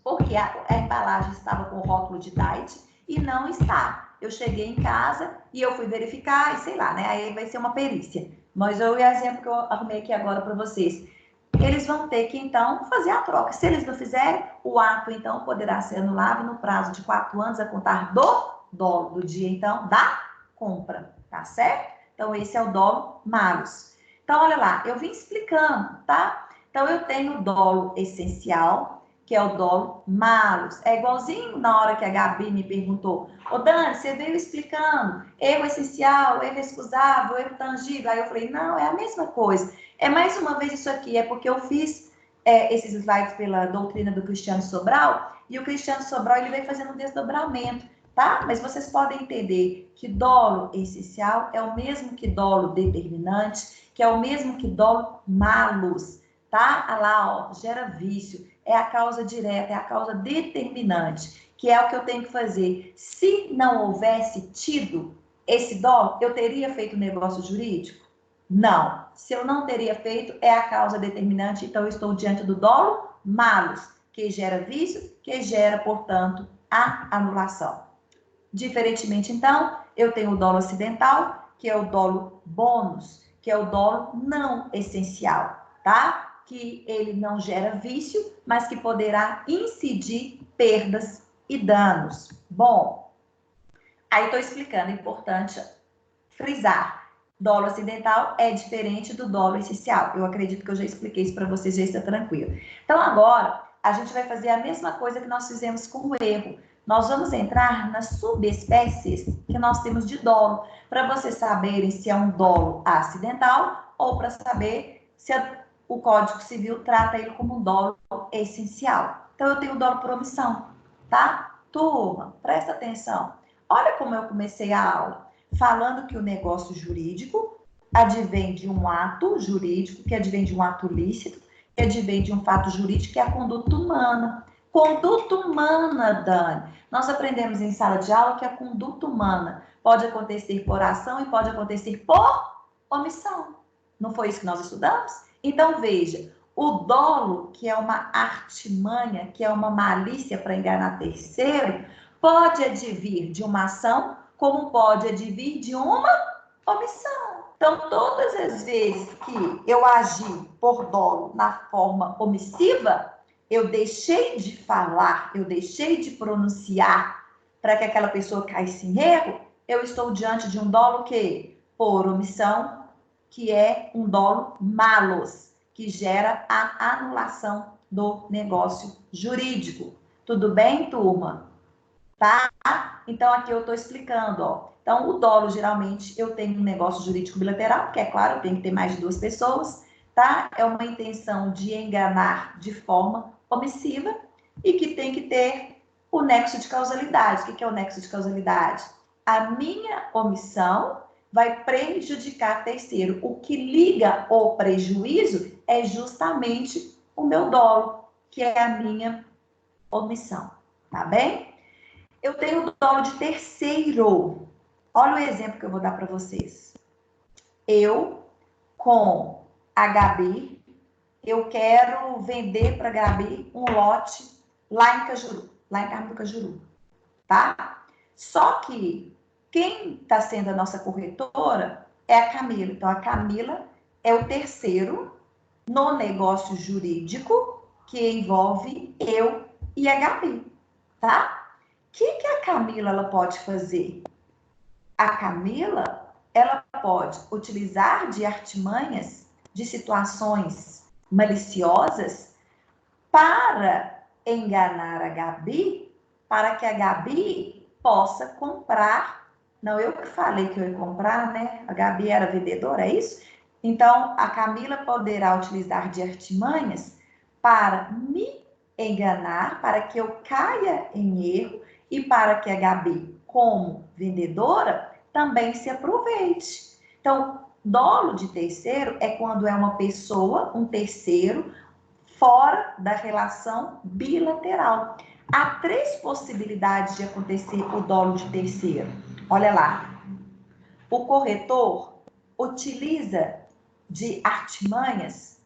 porque a embalagem estava com o rótulo de diet e não está. Eu cheguei em casa e eu fui verificar, e sei lá, né? Aí vai ser uma perícia. Mas o exemplo que eu arrumei aqui agora para vocês. Eles vão ter que, então, fazer a troca. Se eles não fizerem, o ato, então, poderá ser anulado no prazo de 4 anos a contar do dolo, do dia, então, da compra, tá certo? Então, esse é o dolo malus. Então, olha lá, eu vim explicando, tá? Então, eu tenho o dolo essencial, que é o dolo malus. É igualzinho na hora que a Gabi me perguntou, ô Dani, você veio explicando erro essencial, erro excusável, erro tangível. Aí eu falei, não, é a mesma coisa. É mais uma vez isso aqui, é porque eu fiz esses slides pela doutrina do Cristiano Sobral, e o Cristiano Sobral, ele vem fazendo um desdobramento, tá? Mas vocês podem entender que dolo essencial é o mesmo que dolo determinante, que é o mesmo que dolo malus, tá? Olha lá, ó, gera vício. É a causa direta, é a causa determinante, que é o que eu tenho que fazer. Se não houvesse tido esse dolo, eu teria feito negócio jurídico? Não. Se eu não teria feito, é a causa determinante, então eu estou diante do dolo malus, que gera vício, que gera, portanto, a anulação. Diferentemente, então, eu tenho o dolo acidental, que é o dolo bônus, que é o dolo não essencial, tá? Que ele não gera vício, mas que poderá incidir perdas e danos. Bom, aí estou explicando, é importante frisar. Dolo acidental é diferente do dolo essencial. Eu acredito que eu já expliquei isso para vocês, já está tranquilo. Então, agora, a gente vai fazer a mesma coisa que nós fizemos com o erro. Nós vamos entrar nas subespécies que nós temos de dolo, para vocês saberem se é um dolo acidental ou para saber se o Código Civil trata ele como um dolo essencial. Então, eu tenho o dolo por omissão, tá? Turma, presta atenção. Olha como eu comecei a aula, falando que o negócio jurídico advém de um ato jurídico, que advém de um ato lícito, que advém de um fato jurídico, que é a conduta humana. Conduta humana, Dani. Nós aprendemos em sala de aula que a conduta humana pode acontecer por ação e pode acontecer por omissão. Não foi isso que nós estudamos? Então, veja, o dolo, que é uma artimanha, que é uma malícia para enganar terceiro, pode advir de uma ação, como pode advir de uma omissão. Então, todas as vezes que eu agi por dolo na forma omissiva, eu deixei de falar, eu deixei de pronunciar para que aquela pessoa caísse em erro, eu estou diante de um dolo que, por omissão, que é um dolo malus, que gera a anulação do negócio jurídico. Tudo bem, turma? Tá? Então, aqui eu estou explicando, ó. Então, o dolo, geralmente, eu tenho um negócio jurídico bilateral, porque, é claro, eu tenho que ter mais de 2 pessoas, tá? É uma intenção de enganar de forma omissiva e que tem que ter o nexo de causalidade. O que é o nexo de causalidade? A minha omissão vai prejudicar terceiro. O que liga o prejuízo é justamente o meu dolo, que é a minha omissão, tá bem? Eu tenho o dolo de terceiro. Olha o exemplo que eu vou dar para vocês. Eu, com a Gabi, eu quero vender para a Gabi um lote lá em Cajuru, lá em Carmo do Cajuru, tá? Só que quem está sendo a nossa corretora é a Camila. Então, a Camila é o terceiro no negócio jurídico que envolve eu e a Gabi, tá? O que a Camila ela pode fazer? A Camila, ela pode utilizar de artimanhas, de situações maliciosas para enganar a Gabi, para que a Gabi possa comprar. Não, eu que falei que eu ia comprar, né? A Gabi era vendedora, é isso? Então, a Camila poderá utilizar de artimanhas para me enganar, para que eu caia em erro e para que a Gabi, como vendedora, também se aproveite. Então, dolo de terceiro é quando é uma pessoa, um terceiro, fora da relação bilateral. Há 3 possibilidades de acontecer o dolo de terceiro. Olha lá. O corretor utiliza de artimanhas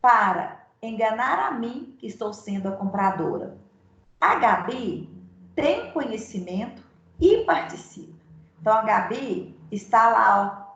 para enganar a mim, que estou sendo a compradora. A Gabi tem conhecimento e participa. Então, a Gabi está lá, ó,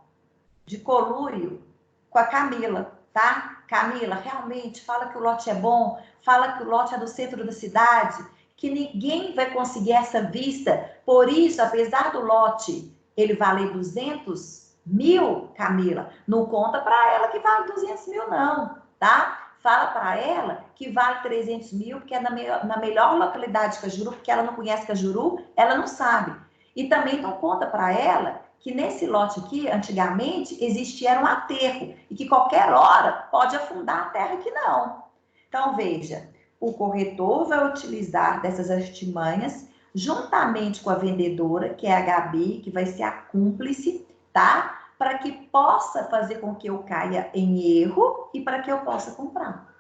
de colúrio com a Camila, tá? Camila, realmente, fala que o lote é bom, fala que o lote é do centro da cidade, que ninguém vai conseguir essa vista. Por isso, apesar do lote ele valer 200 mil, Camila, não conta para ela que vale 200 mil, não, tá? Fala para ela que vale 300 mil, porque é na melhor localidade de Cajuru, porque ela não conhece Cajuru, ela não sabe. E também não conta para ela que nesse lote aqui, antigamente, existia um aterro, e que qualquer hora pode afundar a terra aqui não. Então, veja, o corretor vai utilizar dessas artimanhas, juntamente com a vendedora, que é a Gabi, que vai ser a cúmplice, tá? Para que possa fazer com que eu caia em erro e para que eu possa comprar.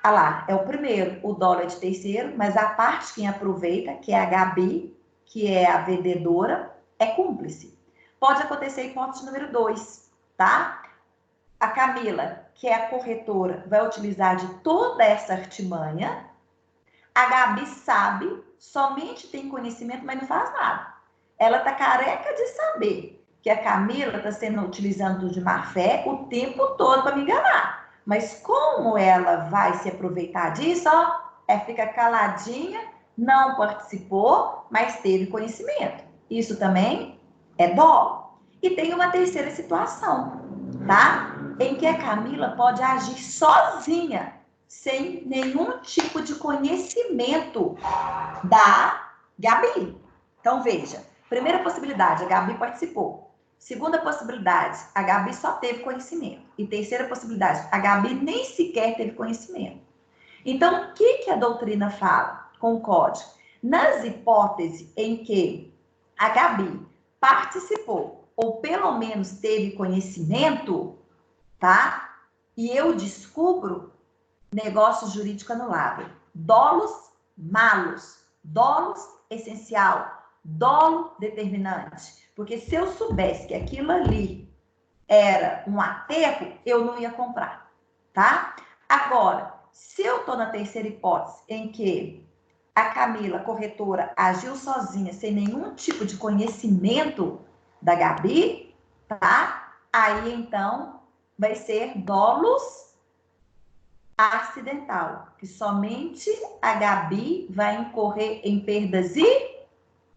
Ah lá, é o primeiro, o dolo é de terceiro, mas a parte quem aproveita, que é a Gabi, que é a vendedora, é cúmplice. Pode acontecer a hipótese número 2, tá? A Camila, que é a corretora, vai utilizar de toda essa artimanha. A Gabi sabe, somente tem conhecimento, mas não faz nada. Ela tá careca de saber que a Camila está sendo utilizando de má fé o tempo todo para me enganar. Mas como ela vai se aproveitar disso, ó, fica caladinha, não participou, mas teve conhecimento. Isso também é dolo. E tem uma terceira situação, tá? Em que a Camila pode agir sozinha, sem nenhum tipo de conhecimento da Gabi. Então, veja, primeira possibilidade, a Gabi participou. Segunda possibilidade, a Gabi só teve conhecimento. E terceira possibilidade, a Gabi nem sequer teve conhecimento. Então, o que a doutrina fala com o código? Nas hipóteses em que a Gabi participou, ou pelo menos teve conhecimento, tá? E eu descubro, negócio jurídico anulado. Dolos malos, dolos essencial, dolo determinante. Porque se eu soubesse que aquilo ali era um aterro, eu não ia comprar, tá? Agora, se eu estou na terceira hipótese, em que a Camila, corretora, agiu sozinha, sem nenhum tipo de conhecimento da Gabi, tá? Aí, então, vai ser dolos acidental, que somente a Gabi vai incorrer em perdas e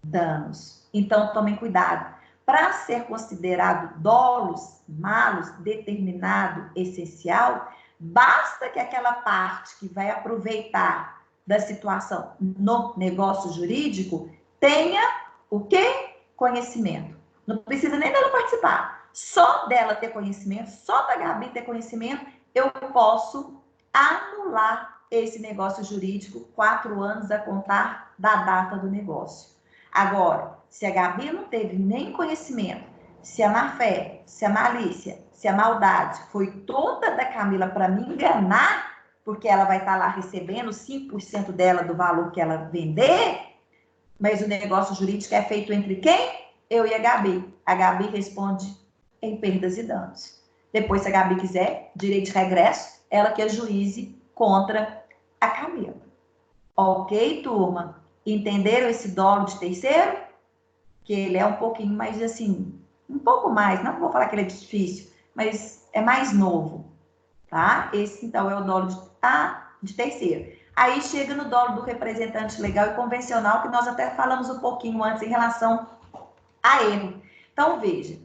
danos. Então, tomem cuidado. Para ser considerado dolos malos, determinado, essencial, basta que aquela parte que vai aproveitar da situação no negócio jurídico tenha o quê? Conhecimento. Não precisa nem dela participar. Só dela ter conhecimento, só da Gabi ter conhecimento, eu posso anular esse negócio jurídico 4 anos a contar da data do negócio. Agora, se a Gabi não teve nem conhecimento, se a má-fé, se a malícia, se a maldade foi toda da Camila para me enganar, porque ela vai estar lá recebendo 5% dela do valor que ela vender, mas o negócio jurídico é feito entre quem? Eu e a Gabi. A Gabi responde em perdas e danos. Depois, se a Gabi quiser, direito de regresso, ela que ajuize contra a Camila. Ok, turma? Entenderam esse dolo de terceiro? Que ele é um pouquinho mais, assim, um pouco mais, não vou falar que ele é difícil, mas é mais novo, tá? Esse, então, é o dolo de terceiro. Aí chega no dolo do representante legal e convencional, que nós até falamos um pouquinho antes em relação a erro. Então, veja,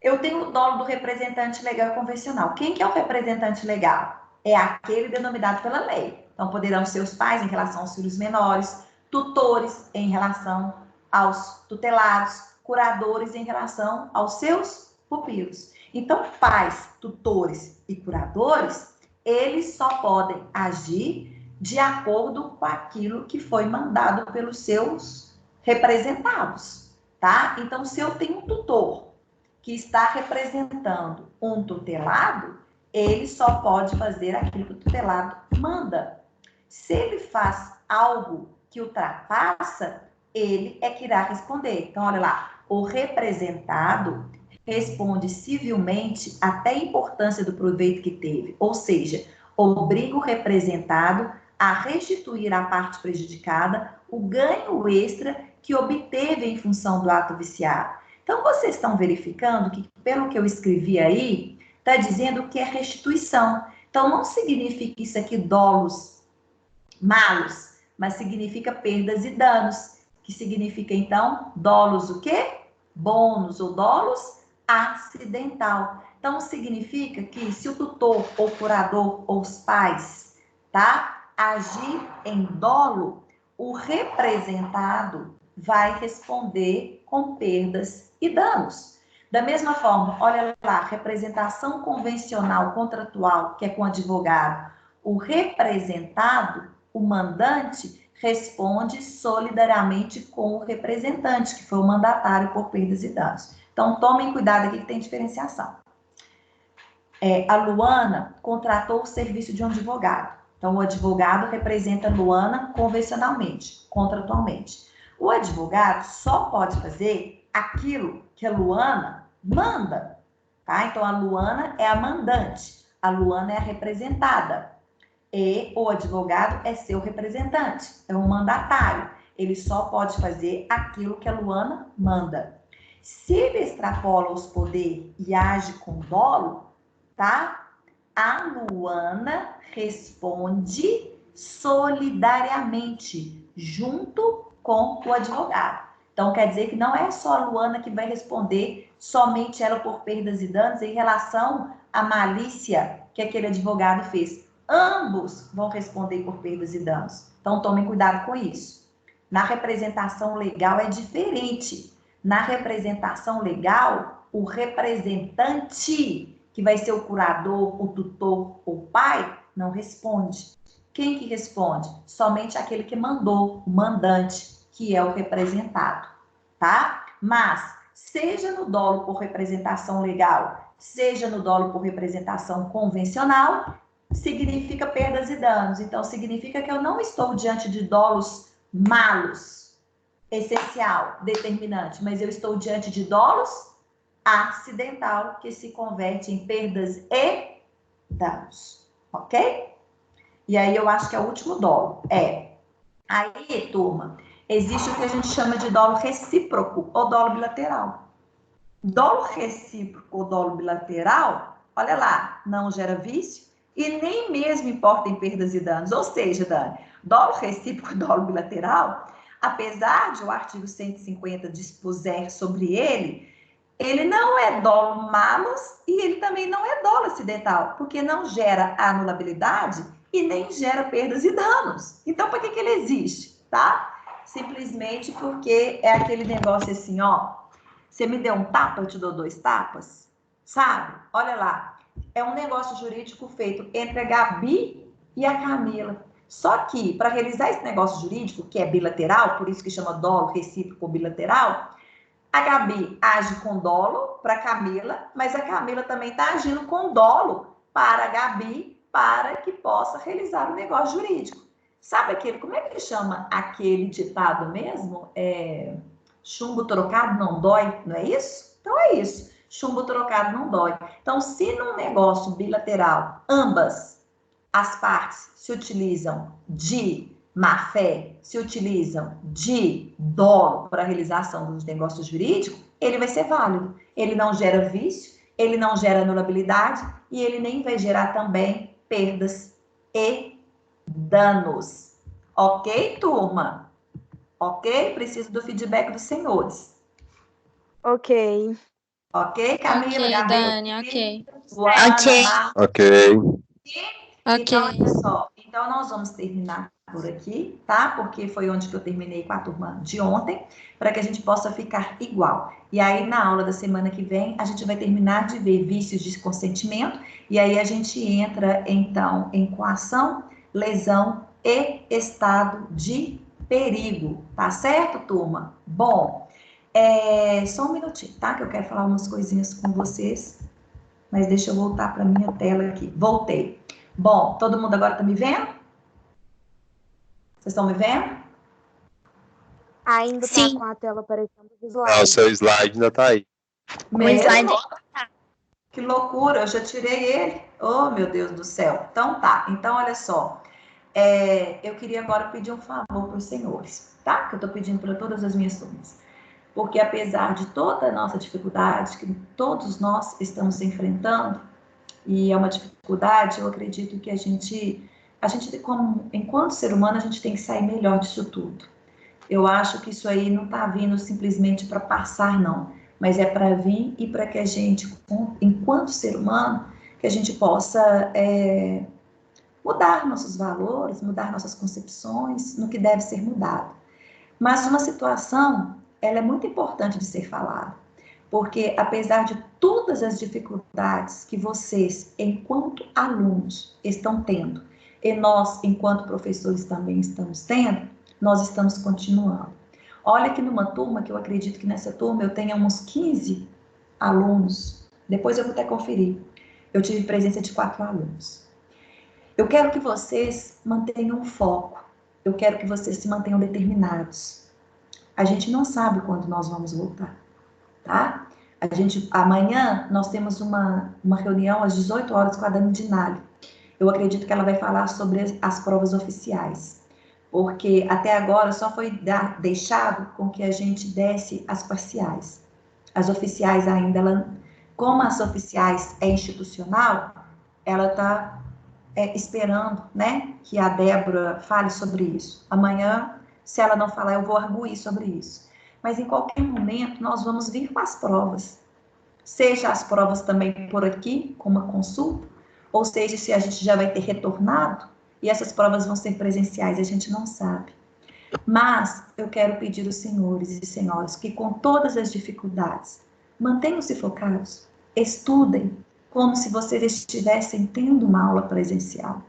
eu tenho o dolo do representante legal e convencional. Quem que é o representante legal? É aquele denominado pela lei. Então, poderão ser os pais em relação aos filhos menores, tutores em relação aos tutelados, curadores em relação aos seus pupilos. Então, pais, tutores e curadores, eles só podem agir de acordo com aquilo que foi mandado pelos seus representados, tá? Então, se eu tenho um tutor que está representando um tutelado, ele só pode fazer aquilo que o tutelado manda. Se ele faz algo que ultrapassa, ele é que irá responder. Então, olha lá, o representado responde civilmente até a importância do proveito que teve, ou seja, obriga o representado a restituir à parte prejudicada o ganho extra que obteve em função do ato viciado. Então, vocês estão verificando que, pelo que eu escrevi aí, está dizendo que é restituição. Então, não significa isso aqui dolos malos, mas significa perdas e danos, que significa, então, dolos o quê? Bônus ou dolos acidental. Então, significa que se o tutor ou curador ou os pais, tá, agir em dolo, o representado vai responder com perdas e danos. Da mesma forma, olha lá, representação convencional contratual, que é com advogado, o representado, o mandante, responde solidariamente com o representante, que foi o mandatário por perdas e danos. Então, tomem cuidado aqui que tem diferenciação. A Luana contratou o serviço de um advogado. Então, o advogado representa a Luana convencionalmente, contratualmente. O advogado só pode fazer aquilo que a Luana manda, tá? Então, a Luana é a mandante, a Luana é a representada. E o advogado é seu representante, é um mandatário. Ele só pode fazer aquilo que a Luana manda. Se ele extrapola os poderes e age com dolo, tá? A Luana responde solidariamente, junto com o advogado. Então, quer dizer que não é só a Luana que vai responder, somente ela por perdas e danos em relação à malícia que aquele advogado fez. Ambos vão responder por perdas e danos. Então, tomem cuidado com isso. Na representação legal é diferente. Na representação legal, o representante, que vai ser o curador, o tutor, o pai, não responde. Quem que responde? Somente aquele que mandou, o mandante, que é o representado, tá? Mas, seja no dolo por representação legal, seja no dolo por representação convencional, significa perdas e danos. Então, significa que eu não estou diante de dolos malos, essencial, determinante, mas eu estou diante de dolos acidental, que se converte em perdas e danos, ok? E aí eu acho que é o último dolo. Aí, turma, existe o que a gente chama de dolo recíproco ou dolo bilateral. Dolo recíproco ou dolo bilateral, olha lá, não gera vício e nem mesmo importa em perdas e danos. Ou seja, Dani, dolo recíproco e dolo bilateral, apesar de o artigo 150 dispuser sobre ele não é dolo malus e ele também não é dolo acidental, porque não gera anulabilidade e nem gera perdas e danos. Então, para que ele existe, tá? Simplesmente porque é aquele negócio assim, ó, você me deu um tapa, eu te dou 2 tapas, sabe? Olha lá, é um negócio jurídico feito entre a Gabi e a Camila. Só que, para realizar esse negócio jurídico, que é bilateral, por isso que chama dolo recíproco bilateral, a Gabi age com dolo para a Camila, mas a Camila também está agindo com dolo para a Gabi, para que possa realizar o negócio jurídico. Sabe aquele, como é que chama aquele ditado mesmo? Chumbo trocado não dói, não é isso? Então é isso, chumbo trocado não dói. Então, se num negócio bilateral, ambas as partes se utilizam de má fé, se utilizam de dolo para a realização dos negócios jurídicos, ele vai ser válido. Ele não gera vício, ele não gera anulabilidade e ele nem vai gerar também perdas e danos. Ok, turma? Ok? Preciso do feedback dos senhores. Ok. Ok, Camila? Ok, Dani, ok. Luana, Ok. Marcos. Ok. Então, Ok. olha só. Então, nós vamos terminar por aqui, tá? Porque foi onde que eu terminei com a turma de ontem, para que a gente possa ficar igual. E aí, na aula da semana que vem, a gente vai terminar de ver vícios de consentimento, e aí a gente entra, então, em coação, lesão e estado de perigo. Tá certo, turma? Bom, só um minutinho, tá? Que eu quero falar umas coisinhas com vocês, mas deixa eu voltar para minha tela aqui. Voltei. Bom, todo mundo agora tá me vendo? Vocês estão me vendo? Ainda tá Sim. com a tela aparecendo os O slides. seu slide ainda tá aí. O slide. Que loucura, eu já tirei ele. Oh, meu Deus do céu. Então tá, então olha só. Eu queria agora pedir um favor para os senhores, tá? Que eu tô pedindo para todas as minhas turmas. Porque apesar de toda a nossa dificuldade, que todos nós estamos enfrentando, e é uma dificuldade, eu acredito que a gente como, enquanto ser humano, a gente tem que sair melhor disso tudo. Eu acho que isso aí não está vindo simplesmente para passar, não, mas é para vir e para que a gente, enquanto ser humano, que a gente possa mudar nossos valores, mudar nossas concepções no que deve ser mudado. Mas uma situação, ela é muito importante de ser falada, porque apesar de todas as dificuldades que vocês, enquanto alunos, estão tendo, e nós, enquanto professores, também estamos tendo, nós estamos continuando. Olha que numa turma, que eu acredito que nessa turma eu tenha uns 15 alunos, depois eu vou até conferir, eu tive presença de 4 alunos. Eu quero que vocês mantenham o foco, eu quero que vocês se mantenham determinados. A gente não sabe quando nós vamos voltar, tá? Amanhã nós temos uma reunião às 18 horas com a Dani Dinali. Eu acredito que ela vai falar sobre as provas oficiais, porque até agora só foi deixado com que a gente desse as parciais. As oficiais ainda, como as oficiais é institucional, ela está esperando, né, que a Débora fale sobre isso. Amanhã, se ela não falar, eu vou arguir sobre isso. Mas em qualquer momento, nós vamos vir com as provas. Seja as provas também por aqui, com uma consulta, ou seja, se a gente já vai ter retornado, e essas provas vão ser presenciais, a gente não sabe. Mas eu quero pedir aos senhores e senhoras que, com todas as dificuldades, mantenham-se focados, estudem, como se vocês estivessem tendo uma aula presencial,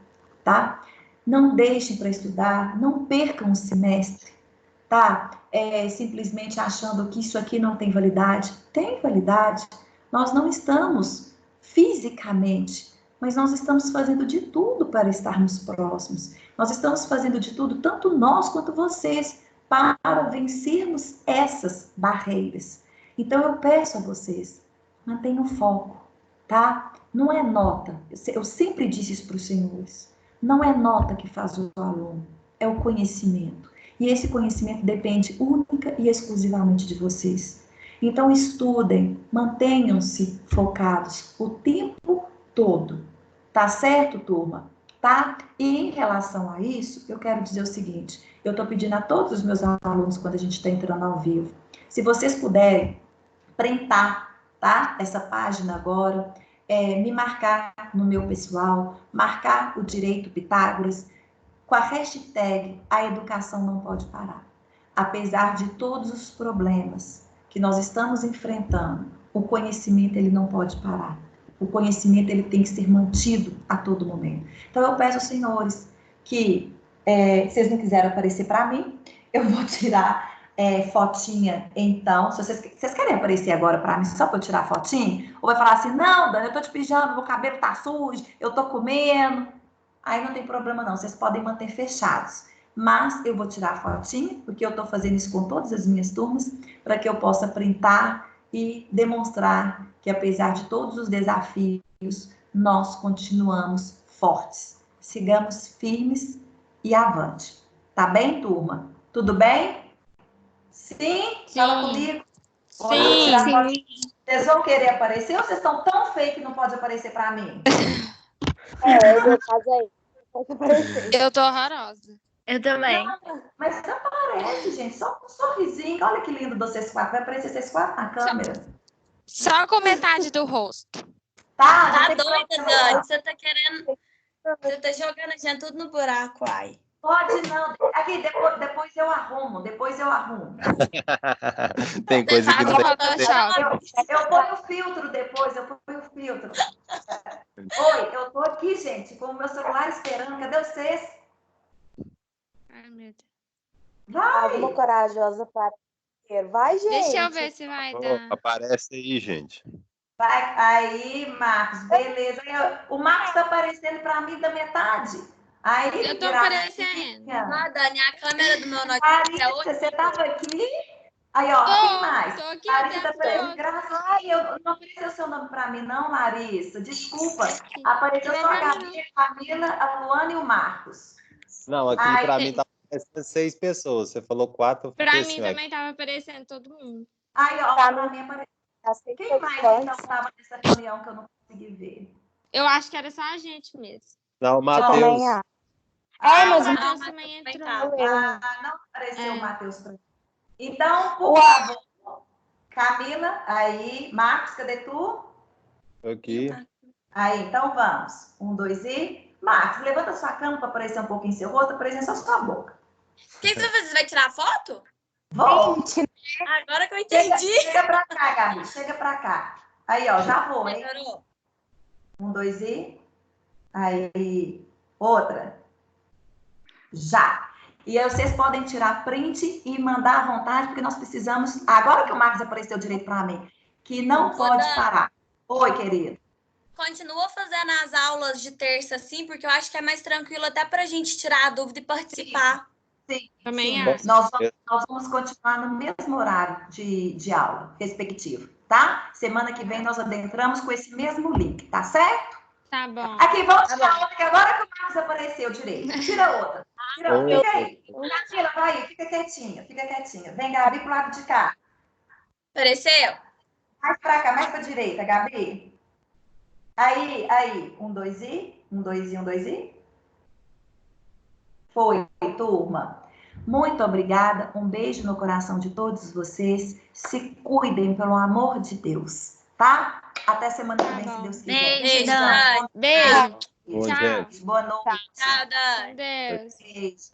tá? Não deixem para estudar, não percam o semestre, tá? Simplesmente achando que isso aqui não tem validade. Tem validade. Nós não estamos fisicamente mas nós estamos fazendo de tudo para estarmos próximos. Nós estamos fazendo de tudo, tanto nós quanto vocês, para vencermos essas barreiras. Então, eu peço a vocês, mantenham o foco, tá? Não é nota. Eu sempre disse isso para os senhores. Não é nota que faz o aluno, é o conhecimento. E esse conhecimento depende única e exclusivamente de vocês. Então, estudem, mantenham-se focados o tempo todo. Tá certo, turma? Tá? E em relação a isso, eu quero dizer o seguinte, eu estou pedindo a todos os meus alunos, quando a gente está entrando ao vivo, se vocês puderem printar, tá? Essa página agora, me marcar no meu pessoal, marcar o Direito Pitágoras, com a hashtag A Educação Não Pode Parar. Apesar de todos os problemas que nós estamos enfrentando, o conhecimento ele não pode parar. O conhecimento ele tem que ser mantido a todo momento. Então eu peço aos senhores que, se vocês não quiserem aparecer para mim, eu vou tirar fotinha, então, se vocês querem aparecer agora para mim, só para eu tirar fotinha, ou vai falar assim, não, Dani, eu tô de pijama, meu cabelo tá sujo, eu tô comendo, aí não tem problema não, vocês podem manter fechados, mas eu vou tirar a fotinha, porque eu tô fazendo isso com todas as minhas turmas, para que eu possa printar e demonstrar que apesar de todos os desafios, nós continuamos fortes, sigamos firmes e avante, tá bem, turma? Tudo bem? Sim? Fala comigo. Sim. Vocês vão querer aparecer ou vocês estão tão feios que não pode aparecer para mim? Eu vou fazer aí. Pode aparecer. Eu tô horrorosa. Eu também. Não, mas aparece, gente. Só um sorrisinho. Olha que lindo de vocês quatro. Vai aparecer vocês quatro na câmera. Só com metade do rosto. Tá, Tá doida, Dani? Você tá querendo... Você tá jogando a gente tudo no buraco, ai. Pode não. Aqui, depois eu arrumo. Tem coisa que não tem que ter. Eu ponho o filtro depois, Oi, eu tô aqui, gente, com o meu celular esperando. Cadê vocês? Ai, meu Deus. Vai! Uma corajosa para. Vai, gente. Deixa eu ver se vai dar. Aparece aí, gente. Vai aí, Marcos, beleza. O Marcos tá aparecendo para mim da metade. Aí, Eu tô aparecendo. Ah, Dani, a câmera do meu notebook é Larissa, você tava aqui? Aí, ó, quem mais? Tô aqui Larissa tá até aparecendo. Ai, não apareceu seu nome para mim, não, Larissa. Desculpa. Apareceu só a Gabi, a Camila, a Luana e o Marcos. Não, aqui para mim tá aparecendo 6 pessoas. Você falou 4. Pra mim também tava aparecendo todo mundo. Aí, ó, para mim apareceu. Quem mais, então, estava nessa reunião que eu não consegui ver? Eu acho que era só a gente mesmo. Não, Matheus. Mas o Matheus também entrou. Não apareceu o Matheus pra mim. Então, por favor, Camila, aí, Marcos, cadê tu? Aqui. Aí, então vamos. 1, 2 e... Marcos, levanta sua cama para aparecer um pouquinho seu rosto, aparecer só sua boca. O que você vai fazer? Você vai tirar foto? Vou. Agora que eu entendi. Chega pra cá, Gabi, chega pra cá. Aí, ó, já vou, hein? Melhorou. 1, 2 e... Aí, outra. Já. E aí vocês podem tirar print e mandar à vontade, porque nós precisamos... Agora que o Marcos apareceu direito para mim, que não pode parar. Oi, querido. Continua fazendo as aulas de terça, assim, porque eu acho que é mais tranquilo até pra gente tirar a dúvida e participar. Sim, Também sim. acho. Nós vamos continuar no mesmo horário de aula respectivo, tá? Semana que vem nós adentramos com esse mesmo link, tá certo? Tá bom. Aqui, vamos tirar outra, que agora que o Marcos apareceu direito. Tira outra. Fica aí. Camila, vai aí, fica quietinha. Vem, Gabi, pro lado de cá. Apareceu? Mais pra cá, mais pra direita, Gabi. Aí. 1, 2 e... 1, 2 e, 1, 2 e... Foi, turma. Muito obrigada. Um beijo no coração de todos vocês. Se cuidem, pelo amor de Deus, tá? Até semana que vem, se Deus quiser. Beijo, Dani. Beijo. Bom, Tchau. gente. Boa noite. Tchau, Dani. Deus. Beijo.